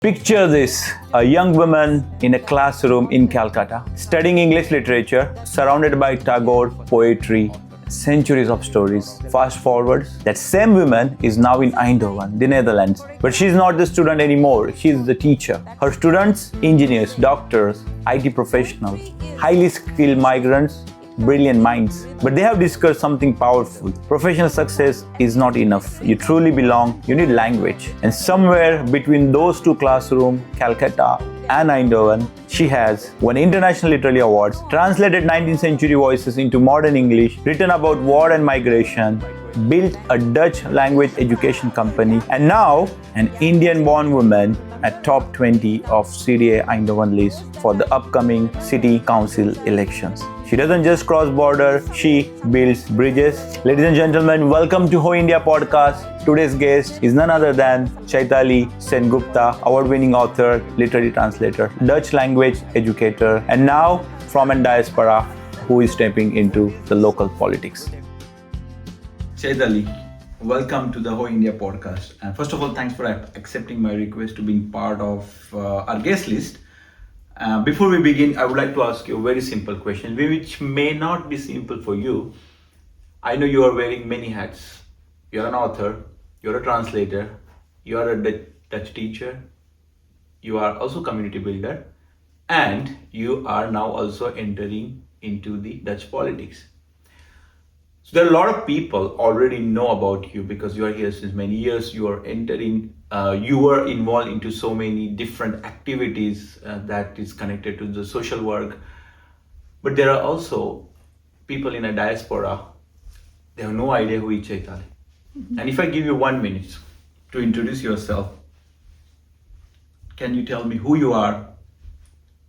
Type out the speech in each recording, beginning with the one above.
Picture this, a young woman in a classroom in Calcutta, studying English literature, surrounded by Tagore poetry, centuries of stories. Fast forward, that same woman is now in Eindhoven, the Netherlands. But she's not the student anymore, she's the teacher. Her students, engineers, doctors, IT professionals, highly skilled migrants, brilliant minds. But they have discovered something powerful. Professional success is not enough. You truly belong, you need language. And somewhere between those two classrooms, Calcutta and Eindhoven, she has won international literary awards, translated 19th century voices into modern English, written about war and migration, built a Dutch language education company, and now an Indian-born woman at top 20 of CDA Eindhoven list for the upcoming city council elections. She doesn't just cross border, she builds bridges. Ladies and gentlemen, welcome to HOI India Podcast. Today's guest is none other than Chaitali Sengupta, award-winning author, literary translator, Dutch language educator, and now from a diaspora who is stepping into the local politics. Chaitali, welcome to the HOI India Podcast. And first of all, thanks for accepting my request to being part of our guest list. Before we begin, I would like to ask you a very simple question, which may not be simple for you. I know you are wearing many hats. You're an author, you're a translator, you are a Dutch teacher, you are also community builder, and you are now also entering into the Dutch politics. So there are a lot of people already know about you because you are here since many years. You are you were involved into so many different activities that is connected to the social work. But there are also people in a diaspora, they have no idea who is Chaitali. Mm-hmm. And if I give you 1 minute to introduce yourself, can you tell me who you are,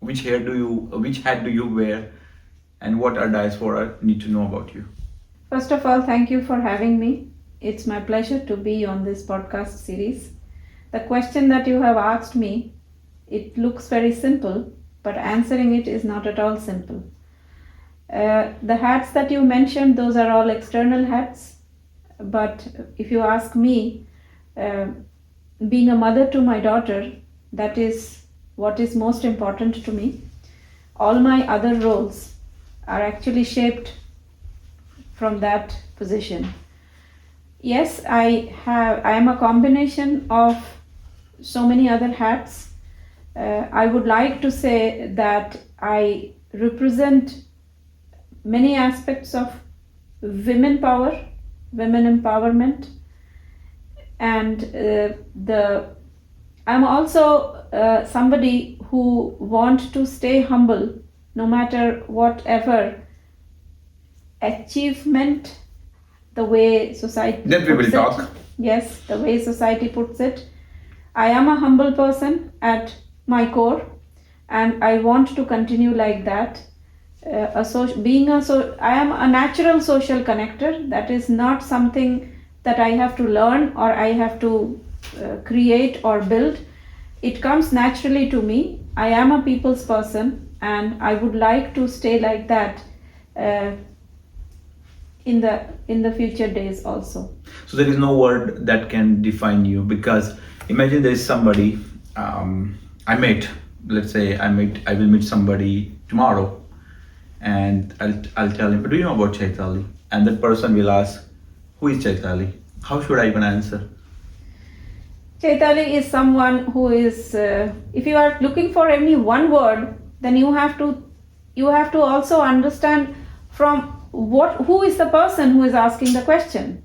which hat do you wear, and what our diaspora need to know about you? First of all, thank you for having me. It's my pleasure to be on this podcast series. The question that you have asked me, it looks very simple, but answering it is not at all simple. The hats that you mentioned, those are all external hats. But if you ask me, being a mother to my daughter, that is what is most important to me. All my other roles are actually shaped from that position. Yes, I am a combination of so many other hats. I would like to say that I represent many aspects of women power, women empowerment, and I'm also somebody who wants to stay humble no matter whatever achievement, the way society then we will talk. Yes, the way society puts it. I am a humble person at my core, and I want to continue like that. I am a natural social connector. That is not something that I have to learn or I have to create or build. It comes naturally to me. I am a people's person, and I would like to stay like that in the future days also. So there is no word that can define you, because imagine there is somebody I will meet somebody tomorrow, and I'll tell him, do you know about Chaitali? And that person will ask, who is Chaitali? How should I even answer? Chaitali is someone who is, if you are looking for only one word, then you have to also understand from who is the person who is asking the question.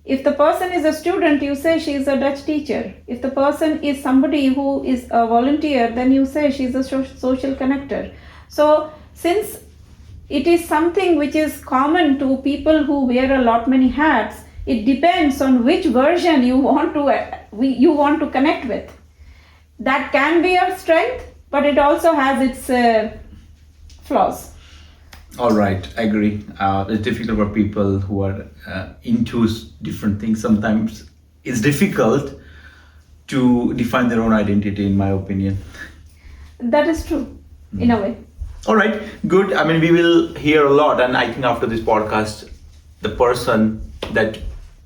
If the person is a student, you say she is a Dutch teacher. If the person is somebody who is a volunteer, then you say she is a social connector. So since it is something which is common to people who wear many hats, it depends on which version you want to connect with. That can be a strength, but it also has its flaws. All right, I agree. It's difficult for people who are into different things. Sometimes it's difficult to define their own identity, in my opinion. That is true, in a way. All right, good. I mean, we will hear a lot, and I think after this podcast, the person that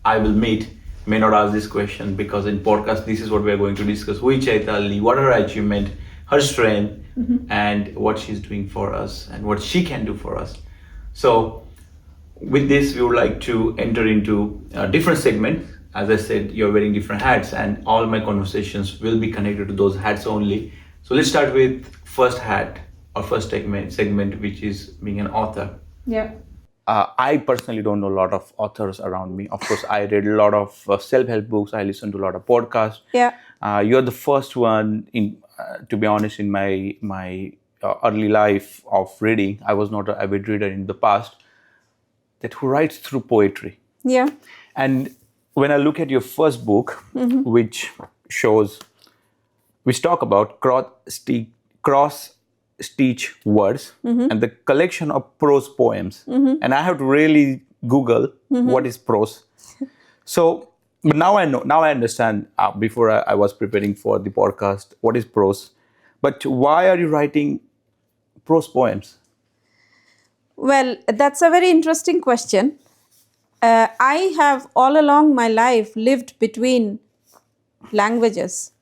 I will meet may not ask this question, because in podcast, this is what we are going to discuss. Who is Chaitali? What are her achievement, her strength, and what she's doing for us and what she can do for us. So with this, we would like to enter into a different segment. As I said, you're wearing different hats, and all my conversations will be connected to those hats only. So let's start with first hat or first segment, which is being an author. Yeah. I personally don't know a lot of authors around me. Of course, I read a lot of self-help books. I listen to a lot of podcasts. Yeah. You're the first one, to be honest, in my early life of reading. I was not an avid reader in the past, that who writes through poetry. Yeah. And when I look at your first book, which talk about cross stitch words and the collection of prose poems, and I have to really Google what is prose. So, but now I understand. Before I was preparing for the podcast, what is prose? But why are you writing prose poems? Well, that's a very interesting question. I have all along my life lived between languages.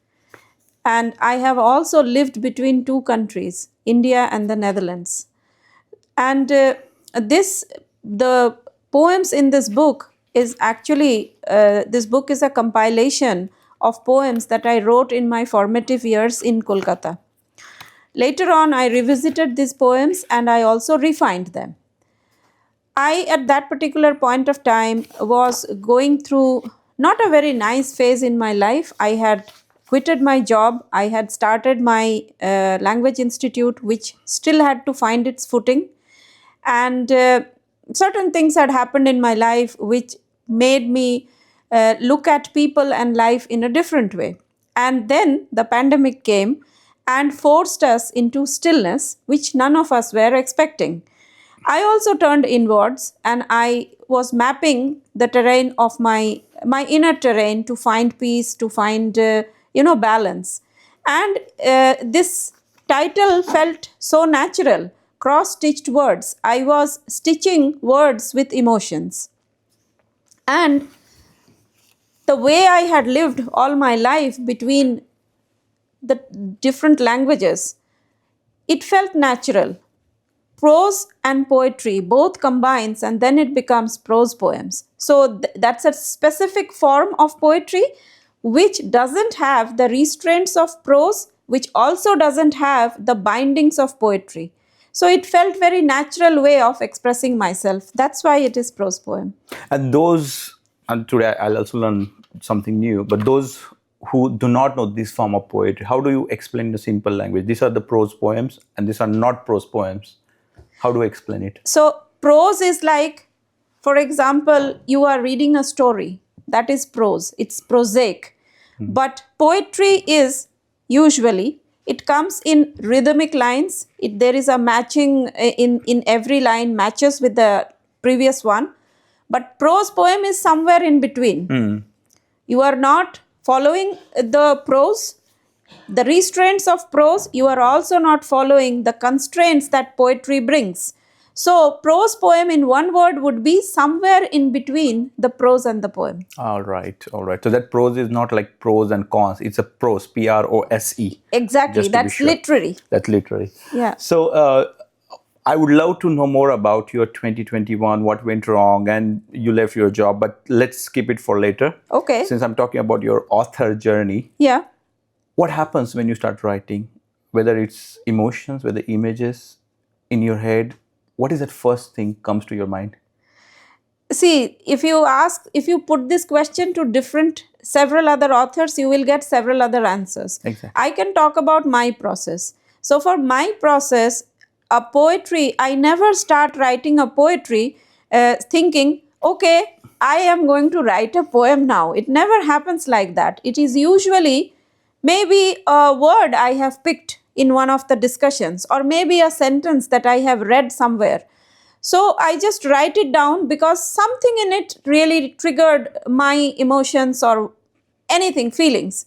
And I have also lived between two countries, India and the Netherlands. And the poems in this book is actually, this book is a compilation of poems that I wrote in my formative years in Kolkata. Later on, I revisited these poems and I also refined them. I, at that particular point of time, was going through not a very nice phase in my life. I had quitted my job. I had started my language institute, which still had to find its footing. And certain things had happened in my life which made me look at people and life in a different way. And then the pandemic came and forced us into stillness, which none of us were expecting. I also turned inwards and I was mapping the terrain of my inner terrain to find peace, to find balance. And this title felt so natural. Cross-stitched words. I was stitching words with emotions. And the way I had lived all my life between the different languages, it felt natural. Prose and poetry both combines and then it becomes prose poems. So that's a specific form of poetry which doesn't have the restraints of prose, which also doesn't have the bindings of poetry. So it felt very natural way of expressing myself. That's why it is prose poem. And today I'll also learn something new, but those who do not know this form of poetry, how do you explain the simple language? These are the prose poems and these are not prose poems. How do I explain it? So prose is like, for example, you are reading a story. That is prose. It's prosaic. But poetry is usually, it comes in rhythmic lines. There is a matching in every line matches with the previous one. But prose poem is somewhere in between. You are not following the prose, the restraints of prose. You are also not following the constraints that poetry brings. So prose poem in one word would be somewhere in between the prose and the poem. All right. So that prose is not like pros and cons. It's a prose, P-R-O-S-E. Exactly. That's literary. That's literary. Yeah. So I would love to know more about your 2021, what went wrong, and you left your job. But let's skip it for later. Okay. Since I'm talking about your author journey. Yeah. What happens when you start writing? Whether it's emotions, whether images in your head, what is that first thing comes to your mind? See, if you put this question to several other authors, you will get several other answers. Exactly. I can talk about my process. So for my process, a poetry, I never start writing a poetry thinking, okay, I am going to write a poem now. It never happens like that. It is usually maybe a word I have picked in one of the discussions, or maybe a sentence that I have read somewhere. So I just write it down because something in it really triggered my emotions or anything, feelings.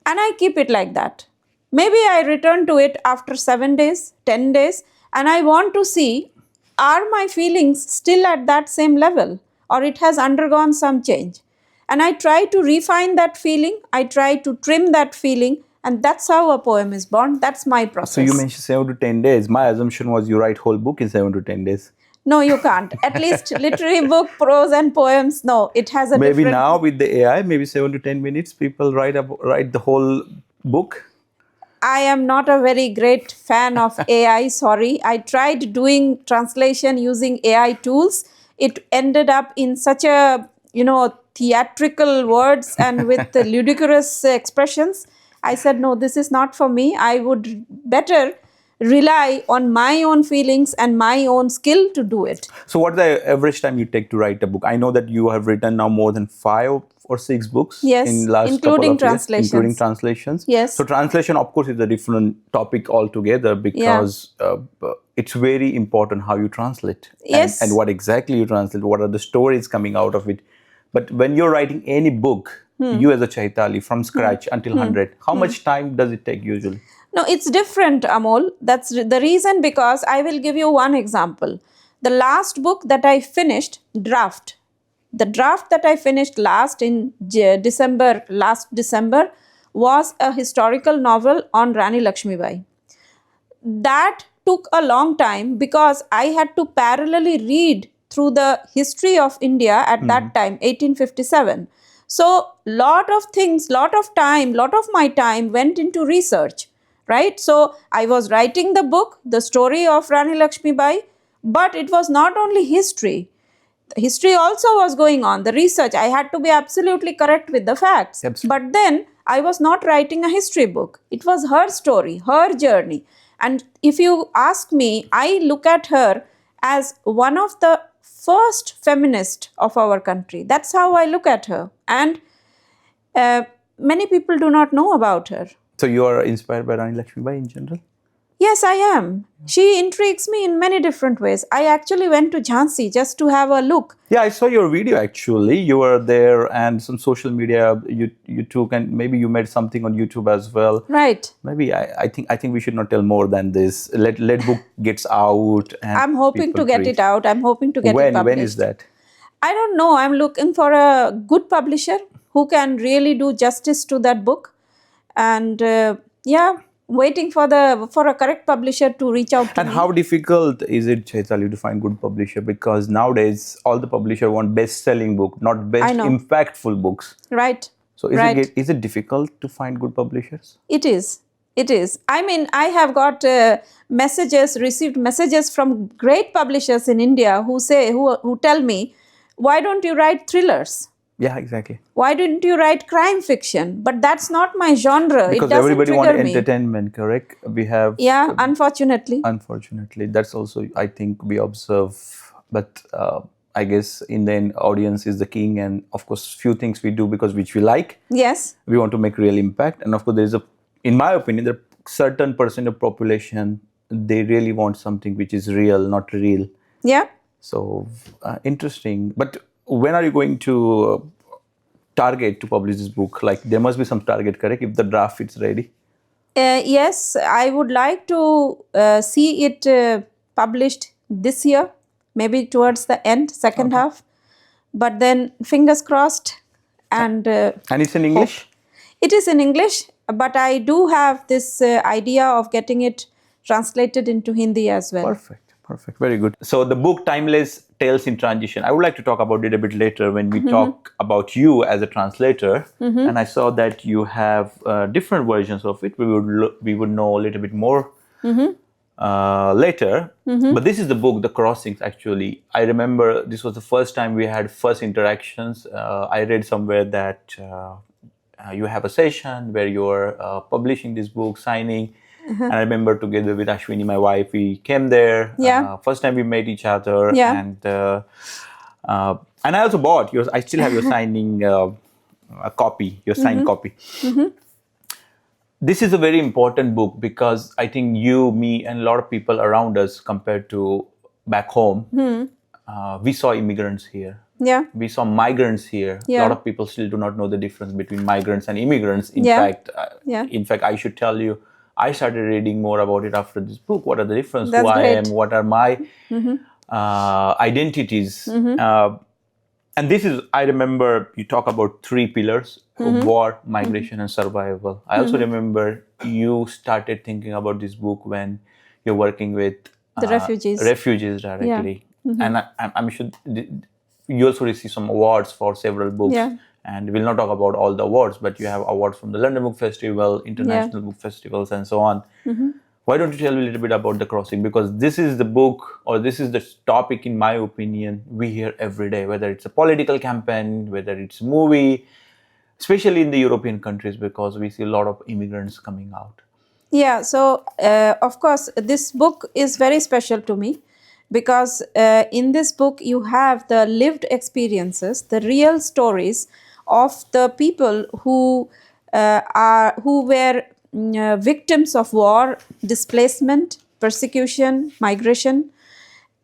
And I keep it like that. Maybe I return to it after 7 days, 10 days, and I want to see, are my feelings still at that same level, or it has undergone some change? And I try to refine that feeling. I try to trim that feeling. And that's how a poem is born. That's my process. So you mentioned 7 to 10 days. My assumption was you write whole book in 7 to 10 days. No, you can't. At least literary book, prose and poems, no. It has a Maybe different... now with the AI, maybe 7 to 10 minutes, people write the whole book. I am not a very great fan of AI, sorry. I tried doing translation using AI tools. It ended up in such a, theatrical words and with the ludicrous expressions. I said, no, this is not for me. I would better rely on my own feelings and my own skill to do it. So what's the average time you take to write a book? I know that you have written now more than 5 or 6 books in last including couple of translations. years, including translations. Yes. So translation, of course, is a different topic altogether because it's very important how you translate and what exactly you translate, what are the stories coming out of it. But when you're writing any book, you as a Chaitali, from scratch until 100, how much time does it take usually? No, it's different, Amol. That's the reason, because I will give you one example. The last book that I finished, the draft that I finished last December, was a historical novel on Rani Lakshmibai. That took a long time because I had to parallelly read through the history of India at that time, 1857. So lot of my time went into research, right? So I was writing the book, the story of Rani Lakshmibai, but it was not only history. History also was going on, the research. I had to be absolutely correct with the facts. Absolutely. But then I was not writing a history book. It was her story, her journey. And if you ask me, I look at her as one of the first feminists of our country. That's how I look at her. And many people do not know about her. So you are inspired by Rani Lakshmibai in general? Yes, I am. She intrigues me in many different ways. I actually went to Jhansi just to have a look. Yeah, I saw your video actually. You were there and some social media you took, and maybe you made something on YouTube as well. Right. Maybe I think we should not tell more than this. Let book gets out. And I'm hoping to get it out. I'm hoping to get it published. When is that? I don't know. I'm looking for a good publisher who can really do justice to that book. And waiting for a correct publisher to reach out to me. And how difficult is it, Chaitali, to find good publisher? Because nowadays all the publisher want best-selling book, not best impactful books. Right. So is it difficult to find good publishers? It is. I mean, I have got received messages from great publishers in India who tell me, why don't you write thrillers? Yeah, exactly. Why didn't you write crime fiction? But that's not my genre. Because it doesn't everybody wants trigger me. entertainment, correct? We have... Yeah, unfortunately. Unfortunately. That's also, I think, we observe. But I guess in the end, audience is the king. And of course, few things we do because which we like. Yes. We want to make real impact. And of course, there is in my opinion, there are certain percent of population, they really want something which is real, not real. Yeah. So, interesting. But when are you going to target to publish this book? Like, there must be some target, correct? If the draft is ready. Yes, I would like to see it published this year, maybe towards the end, second half. But then, fingers crossed. And it's in English? It is in English, but I do have this idea of getting it translated into Hindi as well. Perfect. Very good. So the book Timeless Tales in Transition, I would like to talk about it a bit later when we talk about you as a translator. And I saw that you have different versions of it. We would know a little bit more later. But this is the book, The Crossings, actually. I remember this was the first time we had first interactions. I read somewhere that you have a session where you're publishing this book, signing. And I remember together with Ashwini, my wife, we came there. First time we met each other. And I also bought yours. I still have your signing copy, your signed copy. This is a very important book because I think you, me, and a lot of people around us compared to back home, we saw immigrants here. Yeah. We saw migrants here. A lot of people still do not know the difference between migrants and immigrants. In fact, I should tell you, I started reading more about it after this book. What are the differences? Who I am? What are my identities? And this is, I remember you talk about 3 pillars: war, migration, and survival. I also remember you started thinking about this book when you're working with The refugees. refugees directly. And I'm sure you also receive some awards for several books. Yeah. And we'll not talk about all the awards, but you have awards from the London Book Festival, international book festivals, and so on. Why don't you tell me a little bit about The Crossing? Because this is the book, or this is the topic, in my opinion, we hear every day, whether it's a political campaign, whether it's a movie, especially in the European countries, because we see a lot of immigrants coming out. Yeah, so of course, this book is very special to me because in this book you have the lived experiences, the real stories of the people who were victims of war, displacement, persecution, migration.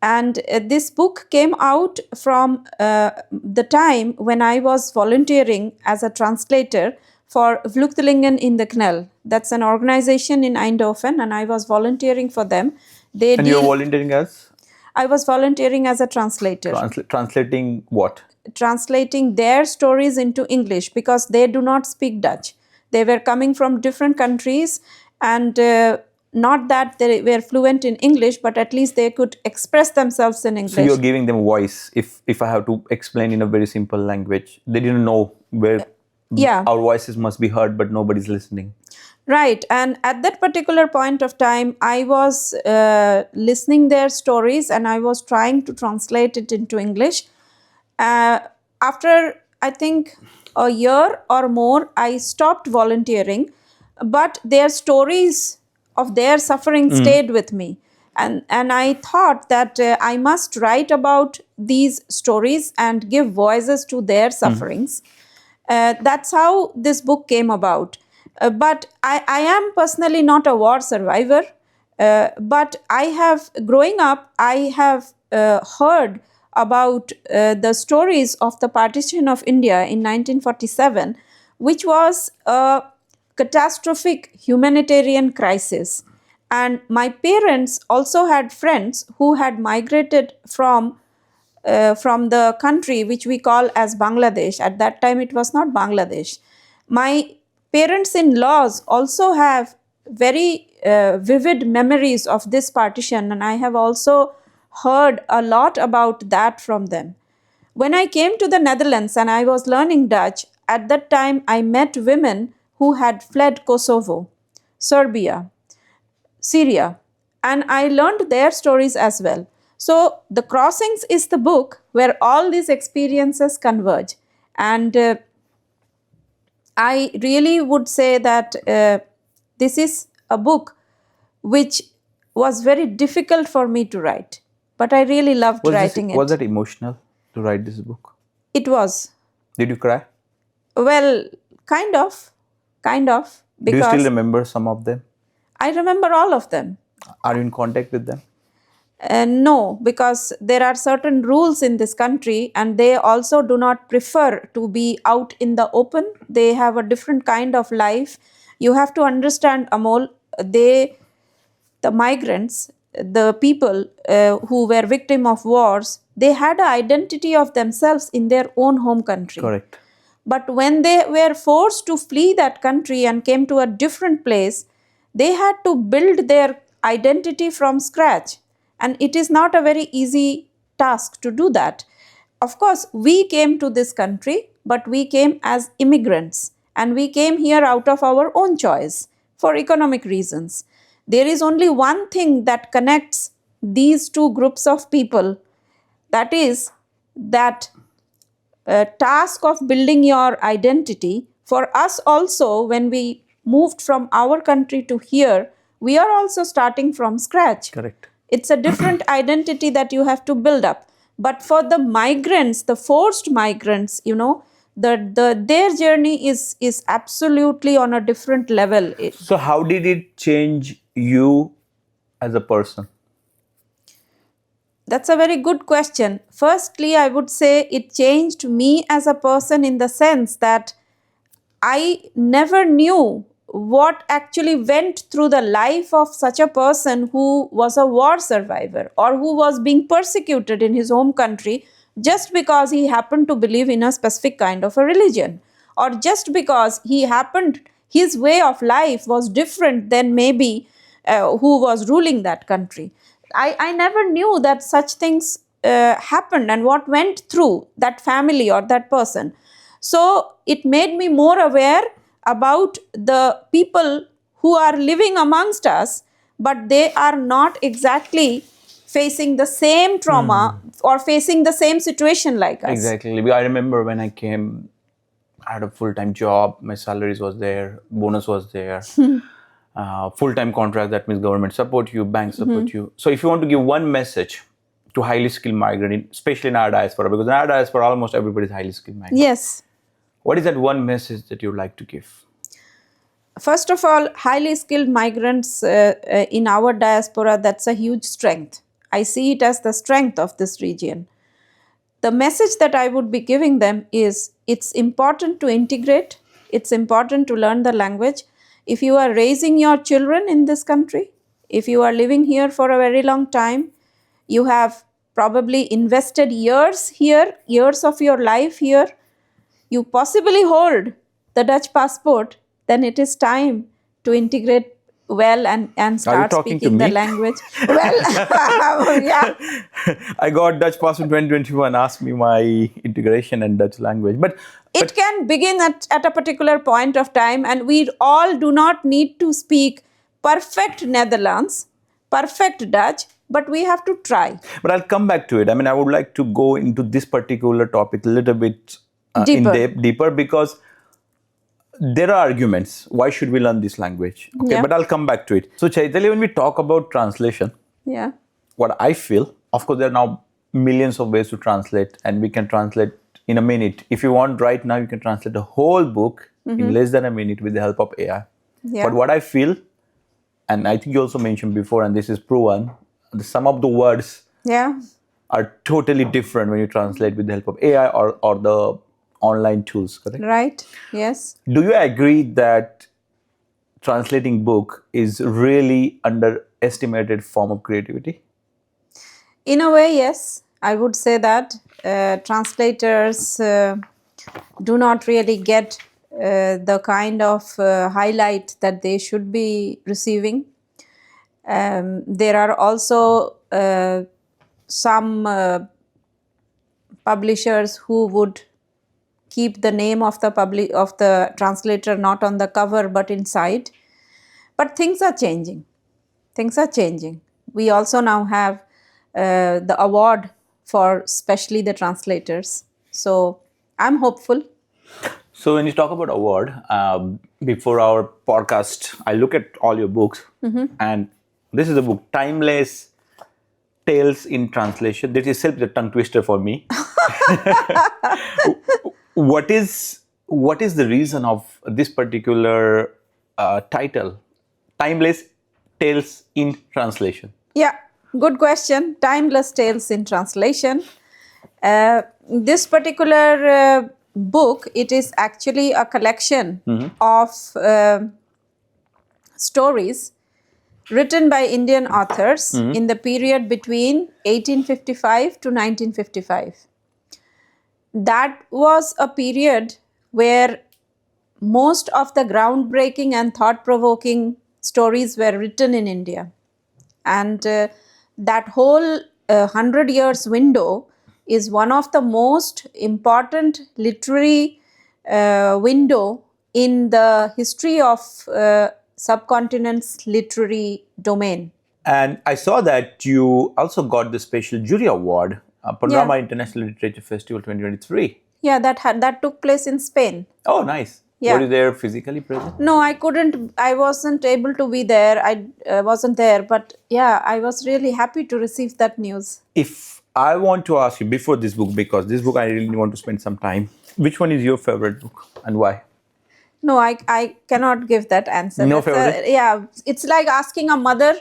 And this book came out from the time when I was volunteering as a translator for Vluchtelingen in the Knel. That's an organization in Eindhoven, and I was volunteering for them. And you're volunteering as? I was volunteering as a translator. Translating what? Translating their stories into English because they do not speak Dutch. They were coming from different countries, and not that they were fluent in English, but at least they could express themselves in English. So you're giving them voice. If I have to explain in a very simple language, they didn't know where our voices must be heard, but nobody's listening. Right. And at that particular point of time, I was listening their stories and I was trying to translate it into English. After, I think, a year or more, I stopped volunteering, but their stories of their suffering stayed with me. And I thought that I must write about these stories and give voices to their sufferings. That's how this book came about. But I am personally not a war survivor. But growing up, I have heard about the stories of the partition of India in 1947, which was a catastrophic humanitarian crisis. And my parents also had friends who had migrated from the country which we call as Bangladesh. At that time, it was not Bangladesh. My parents-in-laws also have very vivid memories of this partition, and I have also heard a lot about that from them. When I came to the Netherlands and I was learning Dutch, at that time I met women who had fled Kosovo, Serbia, Syria, and I learned their stories as well. So The Crossings is the book where all these experiences converge. And I really would say that this is a book which was very difficult for me to write. But I really loved writing it. Was it emotional to write this book? It was. Did you cry? Well, kind of. Because do you still remember some of them? I remember all of them. Are you in contact with them? No, because there are certain rules in this country and they also do not prefer to be out in the open. They have a different kind of life. You have to understand, Amol, the migrants, the people who were victim of wars, they had an identity of themselves in their own home country. Correct. But when they were forced to flee that country and came to a different place, they had to build their identity from scratch. And it is not a very easy task to do that. Of course, we came to this country, but we came as immigrants. And we came here out of our own choice for economic reasons. There is only one thing that connects these two groups of people. That is that task of building your identity. For us also, when we moved from our country to here, we are also starting from scratch. Correct. It's a different identity that you have to build up. But for the migrants, the forced migrants, their journey is absolutely on a different level. So how did it change you as a person? That's a very good question. Firstly, I would say it changed me as a person in the sense that I never knew what actually went through the life of such a person who was a war survivor or who was being persecuted in his home country just because he happened to believe in a specific kind of a religion, or just because his way of life was different than maybe who was ruling that country. I never knew that such things happened and what went through that family or that person. So it made me more aware about the people who are living amongst us, but they are not exactly facing the same trauma or facing the same situation like us. Exactly. I remember when I came, I had a full-time job, my salaries was there, bonus was there, full-time contract, that means government support you, bank support you. So if you want to give one message to highly skilled migrant, especially in our diaspora, because in our diaspora, almost everybody is highly skilled migrant. Yes. What is that one message that you would like to give? First of all, highly skilled migrants in our diaspora, that's a huge strength. I see it as the strength of this region. The message that I would be giving them is it's important to integrate. It's important to learn the language. If you are raising your children in this country, if you are living here for a very long time, you have probably invested years here, years of your life here, you possibly hold the Dutch passport, then it is time to integrate well and start speaking the language. Well, yeah. I got Dutch passport in 2021, asked me my integration and Dutch language. But it can begin at a particular point of time, and we all do not need to speak perfect Netherlands, perfect Dutch, but we have to try. But I'll come back to it. I mean, I would like to go into this particular topic a little bit deeper, because there are arguments. Why should we learn this language? Okay, but I'll come back to it. So Chaitali, when we talk about translation, what I feel, of course, there are now millions of ways to translate, and we can translate in a minute. If you want right now, you can translate the whole book in less than a minute with the help of AI. But what I feel, and I think you also mentioned before, and this is proven, some of the words are totally different when you translate with the help of AI or the online tools, correct? Right, yes. Do you agree that translating book is really underestimated form of creativity? In a way, yes. I would say that translators do not really get the kind of highlight that they should be receiving. There are also some publishers who would keep the name of the translator not on the cover but inside. But things are changing. Things are changing. We also now have the award for especially the translators. So I'm hopeful. So when you talk about award, before our podcast, I look at all your books, and this is a book, Timeless Tales in Translation. That is itself a tongue twister for me. What is the reason of this particular title, Timeless Tales in Translation? Yeah, good question. Timeless Tales in Translation. This particular book, it is actually a collection of stories written by Indian authors in the period between 1855 to 1955. That was a period where most of the groundbreaking and thought-provoking stories were written in India. And that whole 100 years window is one of the most important literary window in the history of subcontinent's literary domain. And I saw that you also got the special jury award, Panorama International Literature Festival 2023. Yeah, that took place in Spain. Oh, nice. Yeah. Were you there physically present? No, I couldn't. I wasn't able to be there. I wasn't there. But yeah, I was really happy to receive that news. If I want to ask you before this book, because this book I really want to spend some time, which one is your favorite book and why? No, I cannot give that answer. No favorite? It's like asking a mother,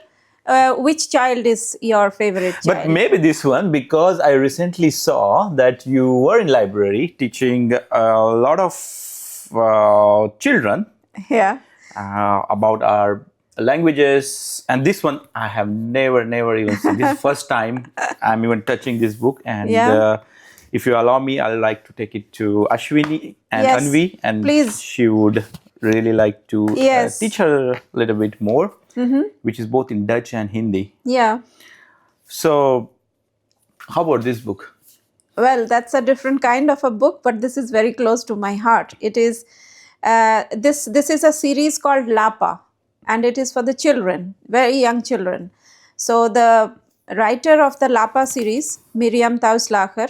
which child is your favorite child? But maybe this one, because I recently saw that you were in library teaching a lot of children about our languages, and this one I have never even seen. This is the first time I'm even touching this book, and if you allow me, I'd like to take it to Ashwini and Yes, Anvi, and please. she would really like to Yes. teach her a little bit more, which is both in Dutch and Hindi. Yeah. So, how about this book? Well, that's a different kind of a book, but this is very close to my heart. It is this is a series called Lapa, and it is for the children, very young children. So the writer of the Lapa series, Miriam Tauslacher,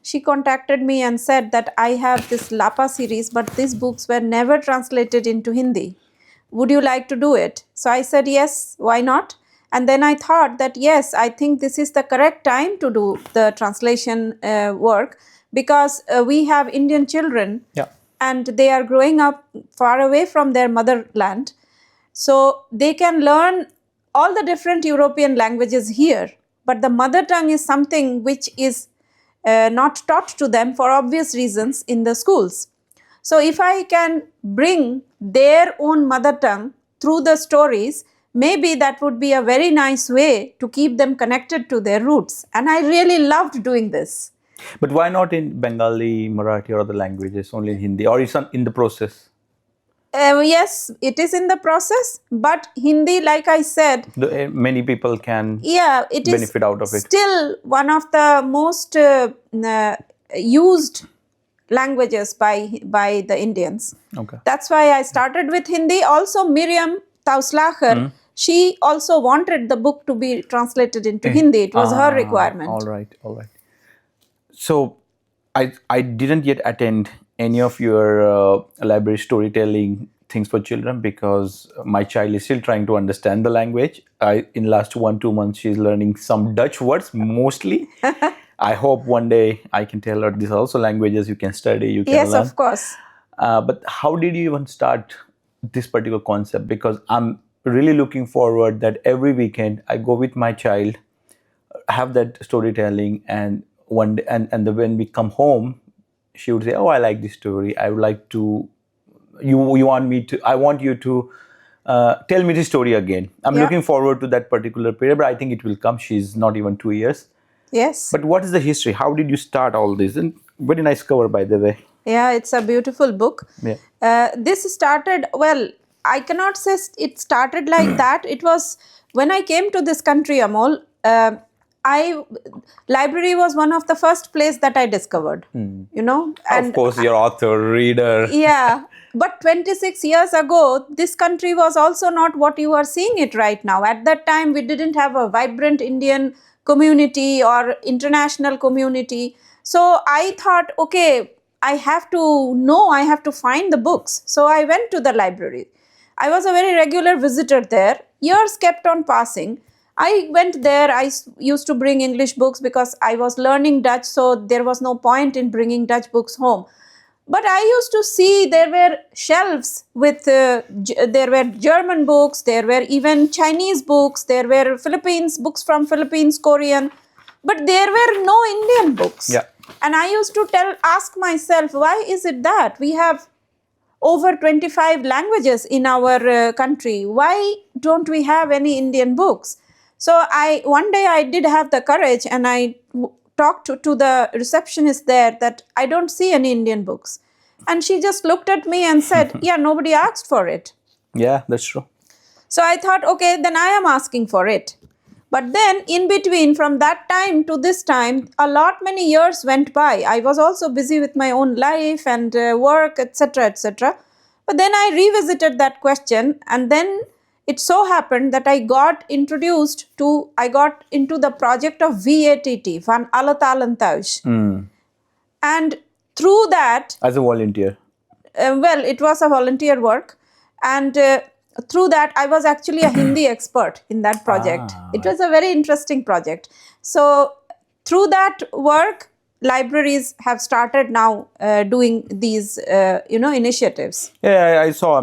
she contacted me and said that I have this Lapa series, but these books were never translated into Hindi. Would you like to do it? So I said, yes, why not? And then I thought that, yes, I think this is the correct time to do the translation work, because we have Indian children and they are growing up far away from their motherland. So they can learn all the different European languages here, but the mother tongue is something which is not taught to them for obvious reasons in the schools. So if I can bring their own mother tongue through the stories, maybe that would be a very nice way to keep them connected to their roots. And I really loved doing this. But why not in Bengali, Marathi, or other languages, only in Hindi? Or is it in the process? Yes, it is in the process, but Hindi, like I said, Many people can it benefit is out of it. Still one of the most used languages by the Indians. Okay. That's why I started with Hindi. Also, Miriam Tauslacher, she also wanted the book to be translated into Hindi. It was her requirement. All right. So, I didn't yet attend any of your library storytelling things for children because my child is still trying to understand the language. In last 1-2 months, she's learning some Dutch words mostly. I hope one day I can tell her these are also languages you can study, you can learn. Yes, of course. But how did you even start this particular concept? Because I'm really looking forward that every weekend I go with my child, have that storytelling, and when we come home, she would say, "Oh, I like this story. I would like to. You want me to? I want you to tell me this story again." I'm looking forward to that particular period, but I think it will come. She's not even 2 years. Yes. But what is the history? How did you start all this? And very nice cover, by the way. Yeah, it's a beautiful book. Yeah. This started, well, I cannot say it started like that. It was when I came to this country, Amol, library was one of the first place that I discovered, you know. And of course, you're author, reader. Yeah, but 26 years ago, this country was also not what you are seeing it right now. At that time, we didn't have a vibrant Indian community or international community. So I thought, okay, I have to find the books. So I went to the library. I was a very regular visitor there. Years kept on passing. I went there. I used to bring English books because I was learning Dutch, so there was no point in bringing Dutch books home. But I used to see there were shelves with, there were German books, there were even Chinese books, there were books from Philippines, Korean, but there were no Indian books. Yeah. And I used to ask myself, why is it that we have over 25 languages in our country? Why don't we have any Indian books? So one day I did have the courage and I talked to the receptionist there that I don't see any Indian books. And she just looked at me and said, yeah, nobody asked for it. Yeah, that's true. So I thought, okay, then I am asking for it. But then in between, from that time to this time, many years went by. I was also busy with my own life and work, etc., etc. But then I revisited that question, and then it so happened that I got into the project of VATT, Van Alle Talen Thuis. And through that... As a volunteer? It was a volunteer work. And through that, I was actually a Hindi expert in that project. It was a very interesting project. So through that work, libraries have started now doing these, initiatives. Yeah, I saw.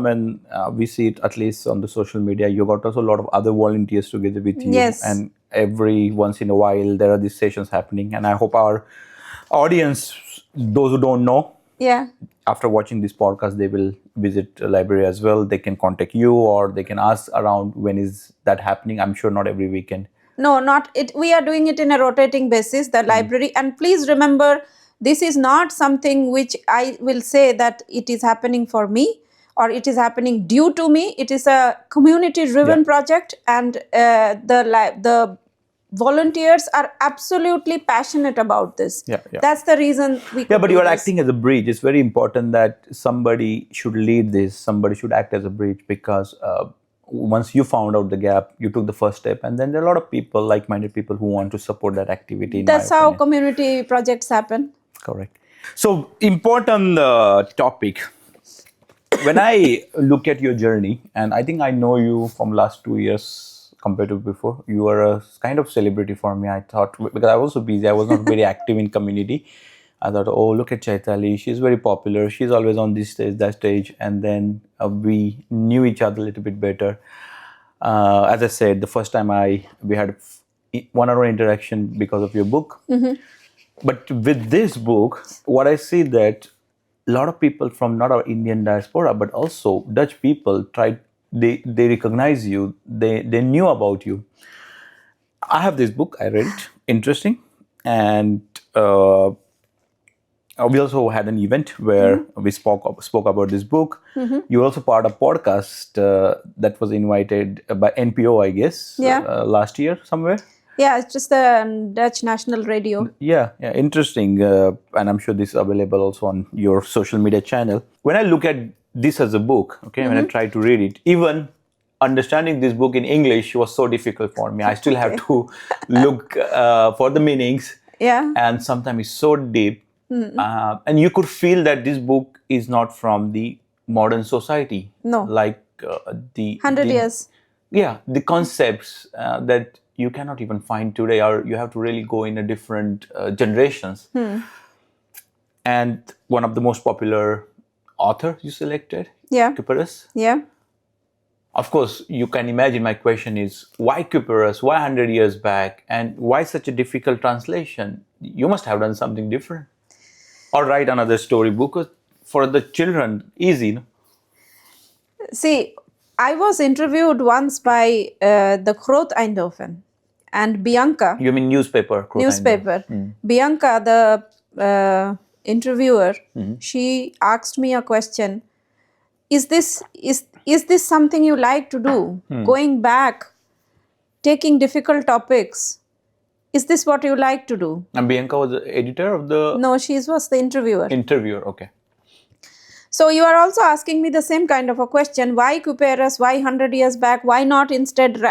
We see it at least on the social media. You got also a lot of other volunteers together with you. Yes. And every once in a while, there are these sessions happening. And I hope our audience, those who don't know, after watching this podcast, they will visit a library as well. They can contact you or they can ask around when is that happening. I'm sure not every weekend. No, not it. We are doing it in a rotating basis, the library. And please remember, This is not something which I will say that it is happening for me or it is happening due to me. It is a community-driven project, and the volunteers are absolutely passionate about this. That's the reason we could but do you are this. acting as a bridge. It's very important that somebody should lead this. Somebody should act as a bridge, because once you found out the gap, you took the first step, and then there are a lot of people, like-minded people, who want to support that activity. That's how community projects happen. Correct. So, important topic. When I look at your journey, and I think I know you from last 2 years compared to before, you are a kind of celebrity for me. I thought, because I was so busy, I was not very active in community. I thought, oh, look at Chaitali, she's very popular. She's always on this stage, that stage. And then we knew each other a little bit better. As I said, the first time we had 1 hour interaction because of your book. Mm-hmm. But with this book, what I see that a lot of people from not our Indian diaspora, but also Dutch people they recognize you, they knew about you. I have this book, I read it, interesting. And we also had an event where we spoke about this book. Mm-hmm. You were also part of a podcast that was invited by NPO, I guess, last year somewhere. Yeah, it's just the Dutch National Radio. Yeah, interesting. And I'm sure this is available also on your social media channel. When I look at this as a book, when I try to read it, even understanding this book in English was so difficult for me. I still have to look for the meanings. Yeah. And sometimes it's so deep. Mm-hmm. And you could feel that this book is not from the modern society. No. Like 100 years. Yeah, the concepts that you cannot even find today, or you have to really go in a different generations. And one of the most popular authors you selected, Kuperus. Yeah. Of course, you can imagine my question is, why Kuperus? Why 100 years back? And why such a difficult translation? You must have done something different. Or write another storybook for the children, easy, no? See, I was interviewed once by the Groot Eindhoven, and Bianca. You mean newspaper? Newspaper. Bianca, the interviewer, she asked me a question. Is this something you like to do? Going back, taking difficult topics. Is this what you like to do? And Bianca was the editor of the... No, she was the interviewer. Interviewer, okay. So you are also asking me the same kind of a question. Why Kuperus? Why 100 years back? Why not instead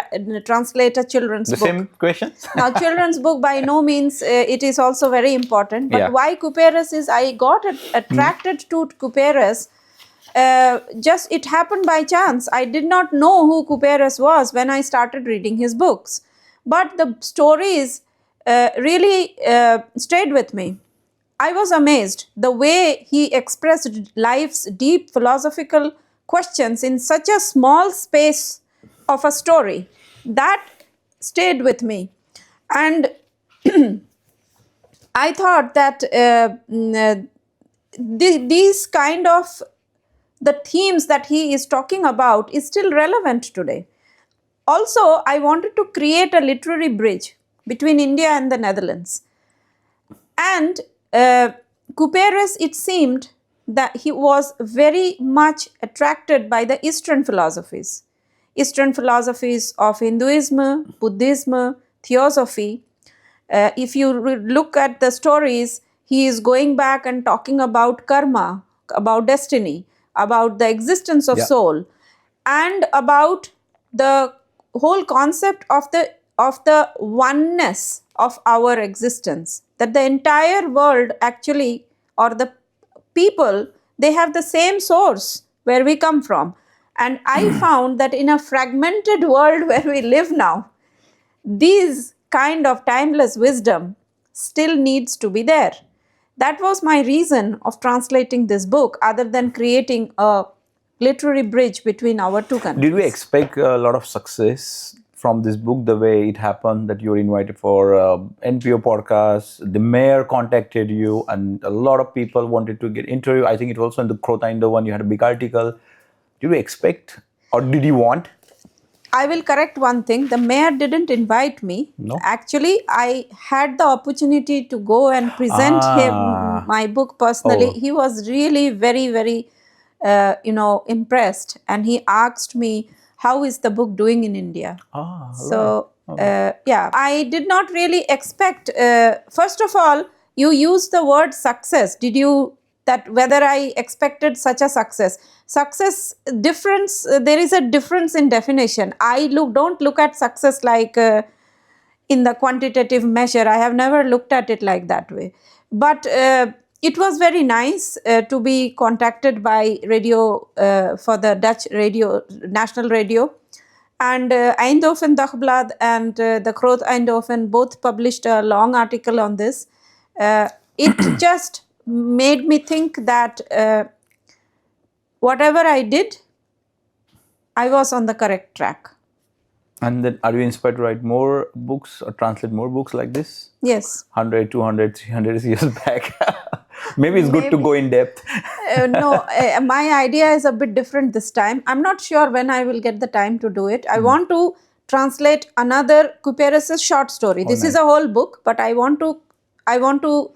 translate a children's book? The same question? Now, children's book by no means, it is also very important. But why Kuperus is, I got attracted to Kuperus. Just it happened by chance. I did not know who Kuperus was when I started reading his books. But the stories really stayed with me. I was amazed the way he expressed life's deep philosophical questions in such a small space of a story. That stayed with me. And I thought that these kind of the themes that he is talking about is still relevant today. Also, I wanted to create a literary bridge between India and the Netherlands. And Kuperus, it seemed that he was very much attracted by the Eastern philosophies of Hinduism, Buddhism, Theosophy. If you look at the stories, he is going back and talking about karma, about destiny, about the existence of soul, and about the whole concept of the oneness of our existence, that the entire world actually, or the people, they have the same source where we come from. And I found that in a fragmented world where we live now, these kind of timeless wisdom still needs to be there. That was my reason of translating this book, other than creating a literary bridge between our two countries. Did we expect a lot of success from this book, the way it happened, that you were invited for NPO podcast, the mayor contacted you, and a lot of people wanted to get interview? I think it was also in the Groot Eindhoven one, you had a big article. Did we expect, or did you want? I will correct one thing. The mayor didn't invite me. No? Actually, I had the opportunity to go and present him my book personally. Oh. He was really very, very, impressed. And he asked me, how is the book doing in India? So, I did not really expect, first of all, you used the word success. Did you, that whether I expected such a success? Success difference, there is a difference in definition. Don't look at success like in the quantitative measure. I have never looked at it like that way. But it was very nice to be contacted by radio for the Dutch radio, national radio. And Eindhoven Dagblad and the Groot Eindhoven both published a long article on this. It just made me think that whatever I did, I was on the correct track. And then are you inspired to write more books or translate more books like this? Yes. 100, 200, 300 years back. Maybe it's good to go in depth. No, my idea is a bit different this time. I'm not sure when I will get the time to do it. I want to translate another Kuperus's short story. This is a whole book, but I want to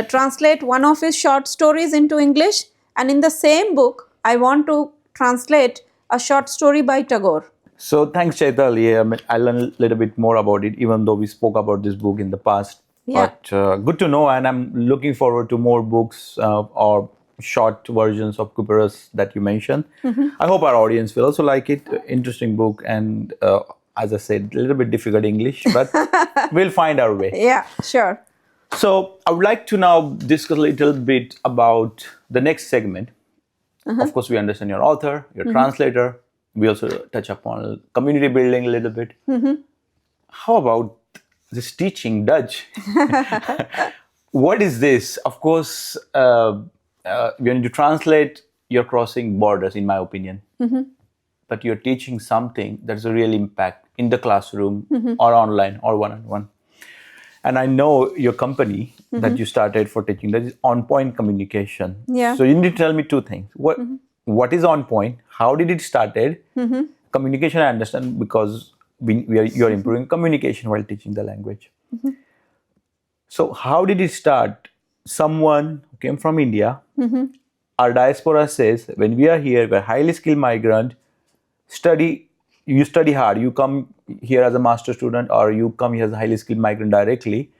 translate one of his short stories into English, and in the same book, I want to translate a short story by Tagore. So thanks, Chaitali. I learned a little bit more about it, even though we spoke about this book in the past. Yeah. But good to know, and I'm looking forward to more books or short versions of Kuperus that you mentioned. I hope our audience will also like it. Interesting book, and as I said, a little bit difficult English, but we'll find our way. Yeah, sure. So I would like to now discuss a little bit about the next segment. Of course, we understand your author, your translator. We also touch upon community building a little bit. How about this teaching Dutch? What is this? Of course, when you translate, you're crossing borders, in my opinion. But you're teaching something that's a real impact in the classroom or online or one-on-one. And I know your company that you started for teaching, that is On Point Communication. Yeah. So you need to tell me two things. What is On Point? How did it started? Communication, I understand, because you're improving communication while teaching the language. So how did it start? Someone who came from India, our diaspora says, when we are here, we're highly skilled migrant, you study hard, you come here as a master student or you come here as a highly skilled migrant directly.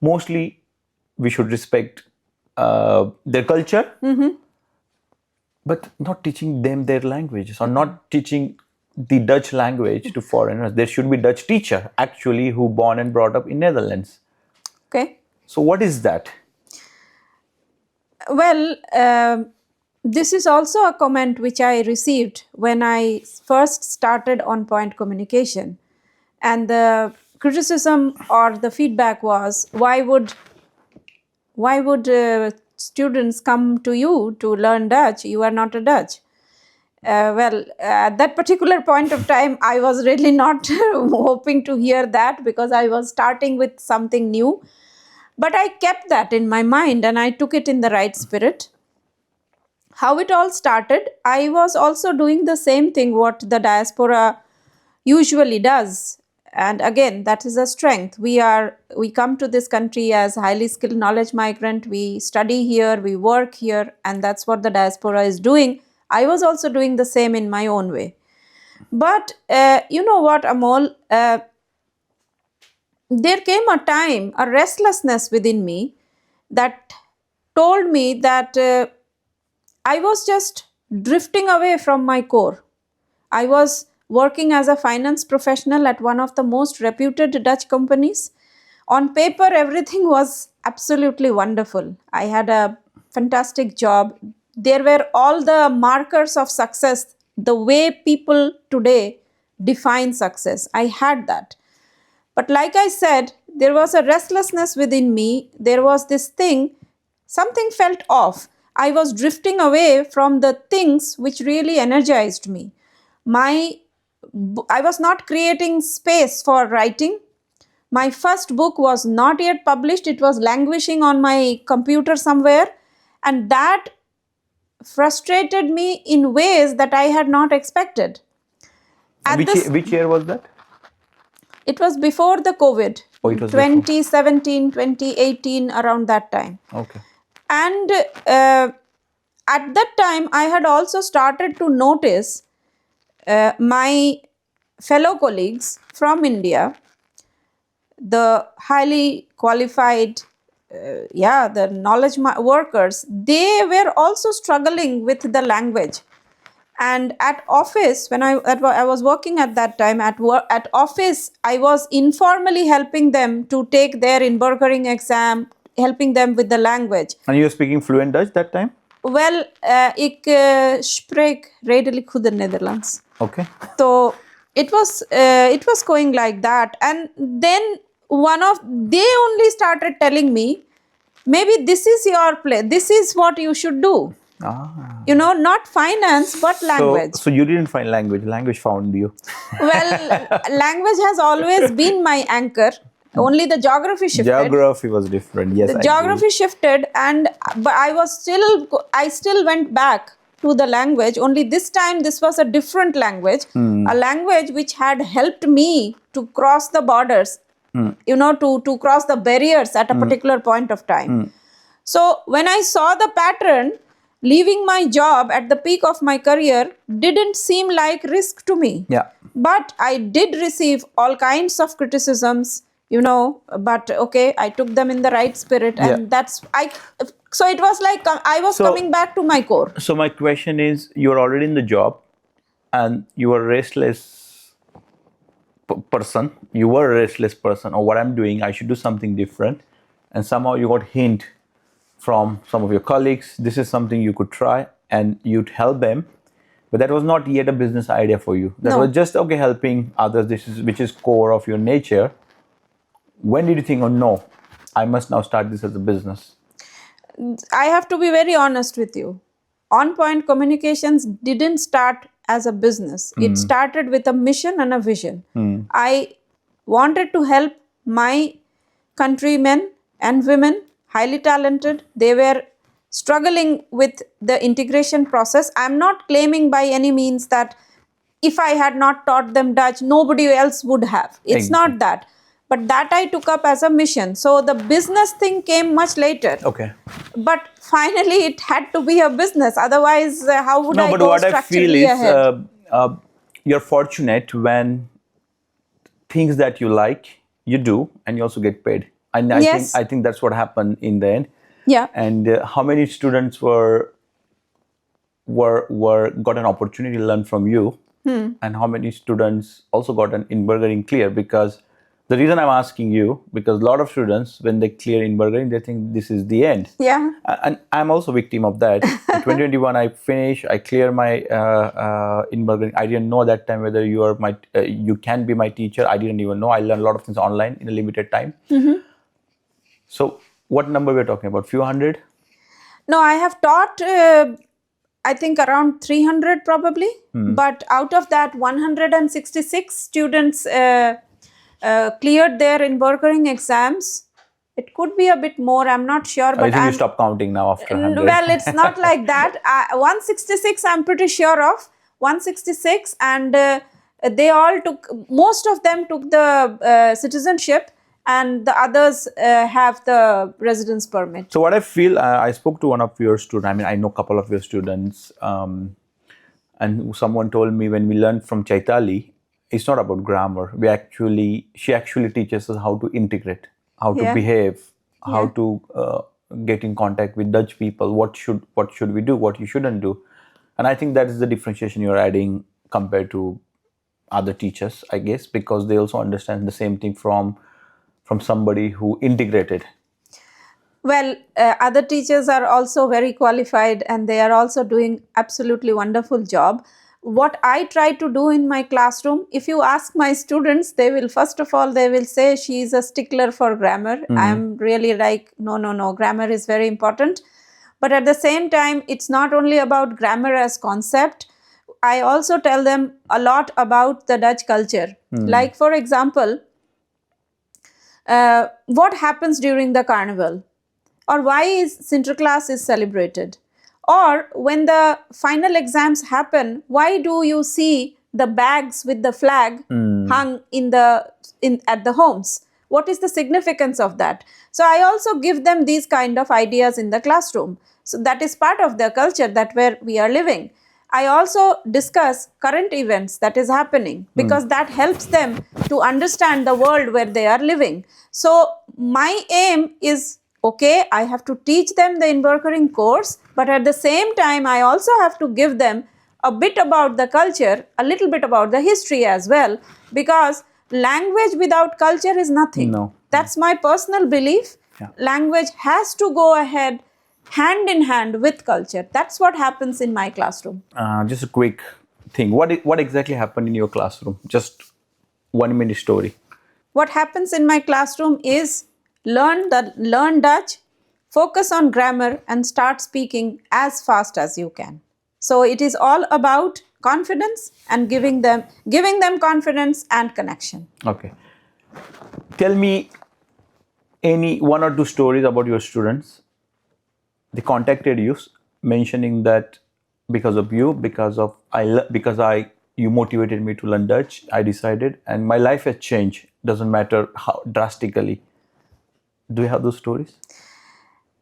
Mostly, we should respect their culture, but not teaching them their languages or not teaching the Dutch language to foreigners. There should be Dutch teacher actually who born and brought up in Netherlands. Okay. So what is that? Well, this is also a comment which I received when I first started On Point Communication. And the criticism or the feedback was, why would students come to you to learn Dutch? You are not a Dutch. At that particular point of time, I was really not hoping to hear that because I was starting with something new. But I kept that in my mind and I took it in the right spirit. How it all started, I was also doing the same thing what the diaspora usually does. And again, that is a strength. We come to this country as highly skilled knowledge migrant. We study here, we work here, and that's what the diaspora is doing. I was also doing the same in my own way. But you know what, Amol? There came a time, a restlessness within me that told me that I was just drifting away from my core. I was working as a finance professional at one of the most reputed Dutch companies. On paper, everything was absolutely wonderful. I had a fantastic job. There were all the markers of success, the way people today define success. I had that. But like I said, there was a restlessness within me. There was this thing, something felt off. I was drifting away from the things which really energized me. I was not creating space for writing. My first book was not yet published. It was languishing on my computer somewhere. And that frustrated me in ways that I had not expected. Which year was that? It was before the COVID. Oh, it was 2017, 2018, around that time. Okay. And at that time, I had also started to notice my fellow colleagues from India, the highly qualified, the knowledge workers, they were also struggling with the language. And at office, when I was working at that time, at office, I was informally helping them to take their inburgering exam, helping them with the language. And you were speaking fluent Dutch that time? Wel, ik spreek redelijk goed Nederlands. Okay. So it was going like that. And then they only started telling me, maybe this is your place, this is what you should do. Not finance, but language. So you didn't find language found you. Well, language has always been my anchor. Only the geography shifted. Geography was different, yes. The geography shifted, but I still went back to the language. Only this time, this was a different language, a language which had helped me to cross the borders, to cross the barriers at a particular point of time. So when I saw the pattern, leaving my job at the peak of my career didn't seem like risk to me. Yeah. But I did receive all kinds of criticisms, but okay, I took them in the right spirit, and so it was like I was coming back to my core. So my question is, you're already in the job and you are a restless person. You were a restless person, or what I'm doing, I should do something different. And somehow you got hint from some of your colleagues, this is something you could try, and you'd help them. But that was not yet a business idea for you. That was just, helping others, which is core of your nature. When did you think, oh no, I must now start this as a business? I have to be very honest with you. On Point Communications didn't start as a business. It started with a mission and a vision. I wanted to help my countrymen and women, highly talented. They were struggling with the integration process. I'm not claiming by any means that if I had not taught them Dutch, nobody else would have. It's not that. But that I took up as a mission. So the business thing came much later. Okay. But finally, it had to be a business. Otherwise, how would I go structurally ahead? No, but what I feel is you're fortunate when things that you like, you do, and you also get paid. And I think that's what happened in the end. Yeah. And how many students got an opportunity to learn from you, and how many students also got an inburgering clear? Because the reason I'm asking you, because a lot of students, when they clear inburgering, they think this is the end. Yeah. And I'm also a victim of that. In 2021, I clear my inburgering. I didn't know that time whether you can be my teacher. I didn't even know. I learned a lot of things online in a limited time. So what number we're talking about? Few hundred? No, I have taught, I think around 300 probably. But out of that, 166 students cleared their inburgering exams. It could be a bit more, I'm not sure. But I think you stop counting now after 100. Well, it's not like that. 166 I'm pretty sure of. 166, and most of them took the citizenship, and the others have the residence permit. So what I feel, I spoke to one of your students, I know a couple of your students, and someone told me when we learned from Chaitali, it's not about grammar. She actually teaches us how to integrate, how to behave, how to get in contact with Dutch people, what should we do, what you shouldn't do. And I think that is the differentiation you're adding compared to other teachers, I guess, because they also understand the same thing from somebody who integrated. Well, other teachers are also very qualified, and they are also doing absolutely wonderful job. What I try to do in my classroom, if you ask my students, they will say she is a stickler for grammar. I'm really like, no, grammar is very important. But at the same time, it's not only about grammar as concept. I also tell them a lot about the Dutch culture. Like, for example, what happens during the carnival, or why Sinterklaas is celebrated, or when the final exams happen, why do you see the bags with the flag hung at the homes? What is the significance of that? So I also give them these kind of ideas in the classroom. So that is part of the culture that where we are living. I also discuss current events that is happening because that helps them to understand the world where they are living. So my aim is, okay, I have to teach them the Inverkering course, but at the same time, I also have to give them a bit about the culture, a little bit about the history as well, because language without culture is nothing. No. That's my personal belief. Yeah. Language has to go ahead hand in hand with culture. That's what happens in my classroom. Just a quick thing. What exactly happened in your classroom? Just 1 minute story. What happens in my classroom is learn Dutch, focus on grammar, and start speaking as fast as you can. So it is all about confidence and giving them confidence and connection. Okay. Tell me any 1 or 2 stories about your students. They contacted you mentioning that because of you, you motivated me to learn Dutch, I decided, and my life has changed. Doesn't matter how drastically. Do you have those stories?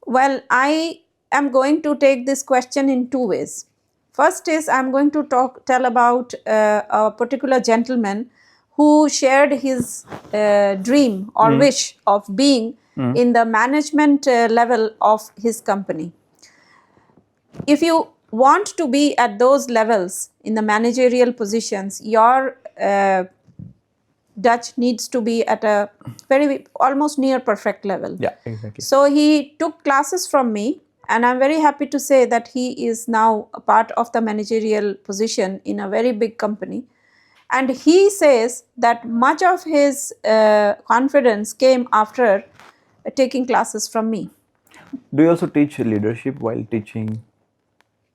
Well, I am going to take this question in 2 ways. First is I'm going to tell about a particular gentleman who shared his dream or wish of being in the management level of his company. If you want to be at those levels in the managerial positions, your Dutch needs to be at a very almost near perfect level. Yeah, exactly. So he took classes from me, and I'm very happy to say that he is now a part of the managerial position in a very big company. And he says that much of his confidence came after taking classes from me. Do you also teach leadership while teaching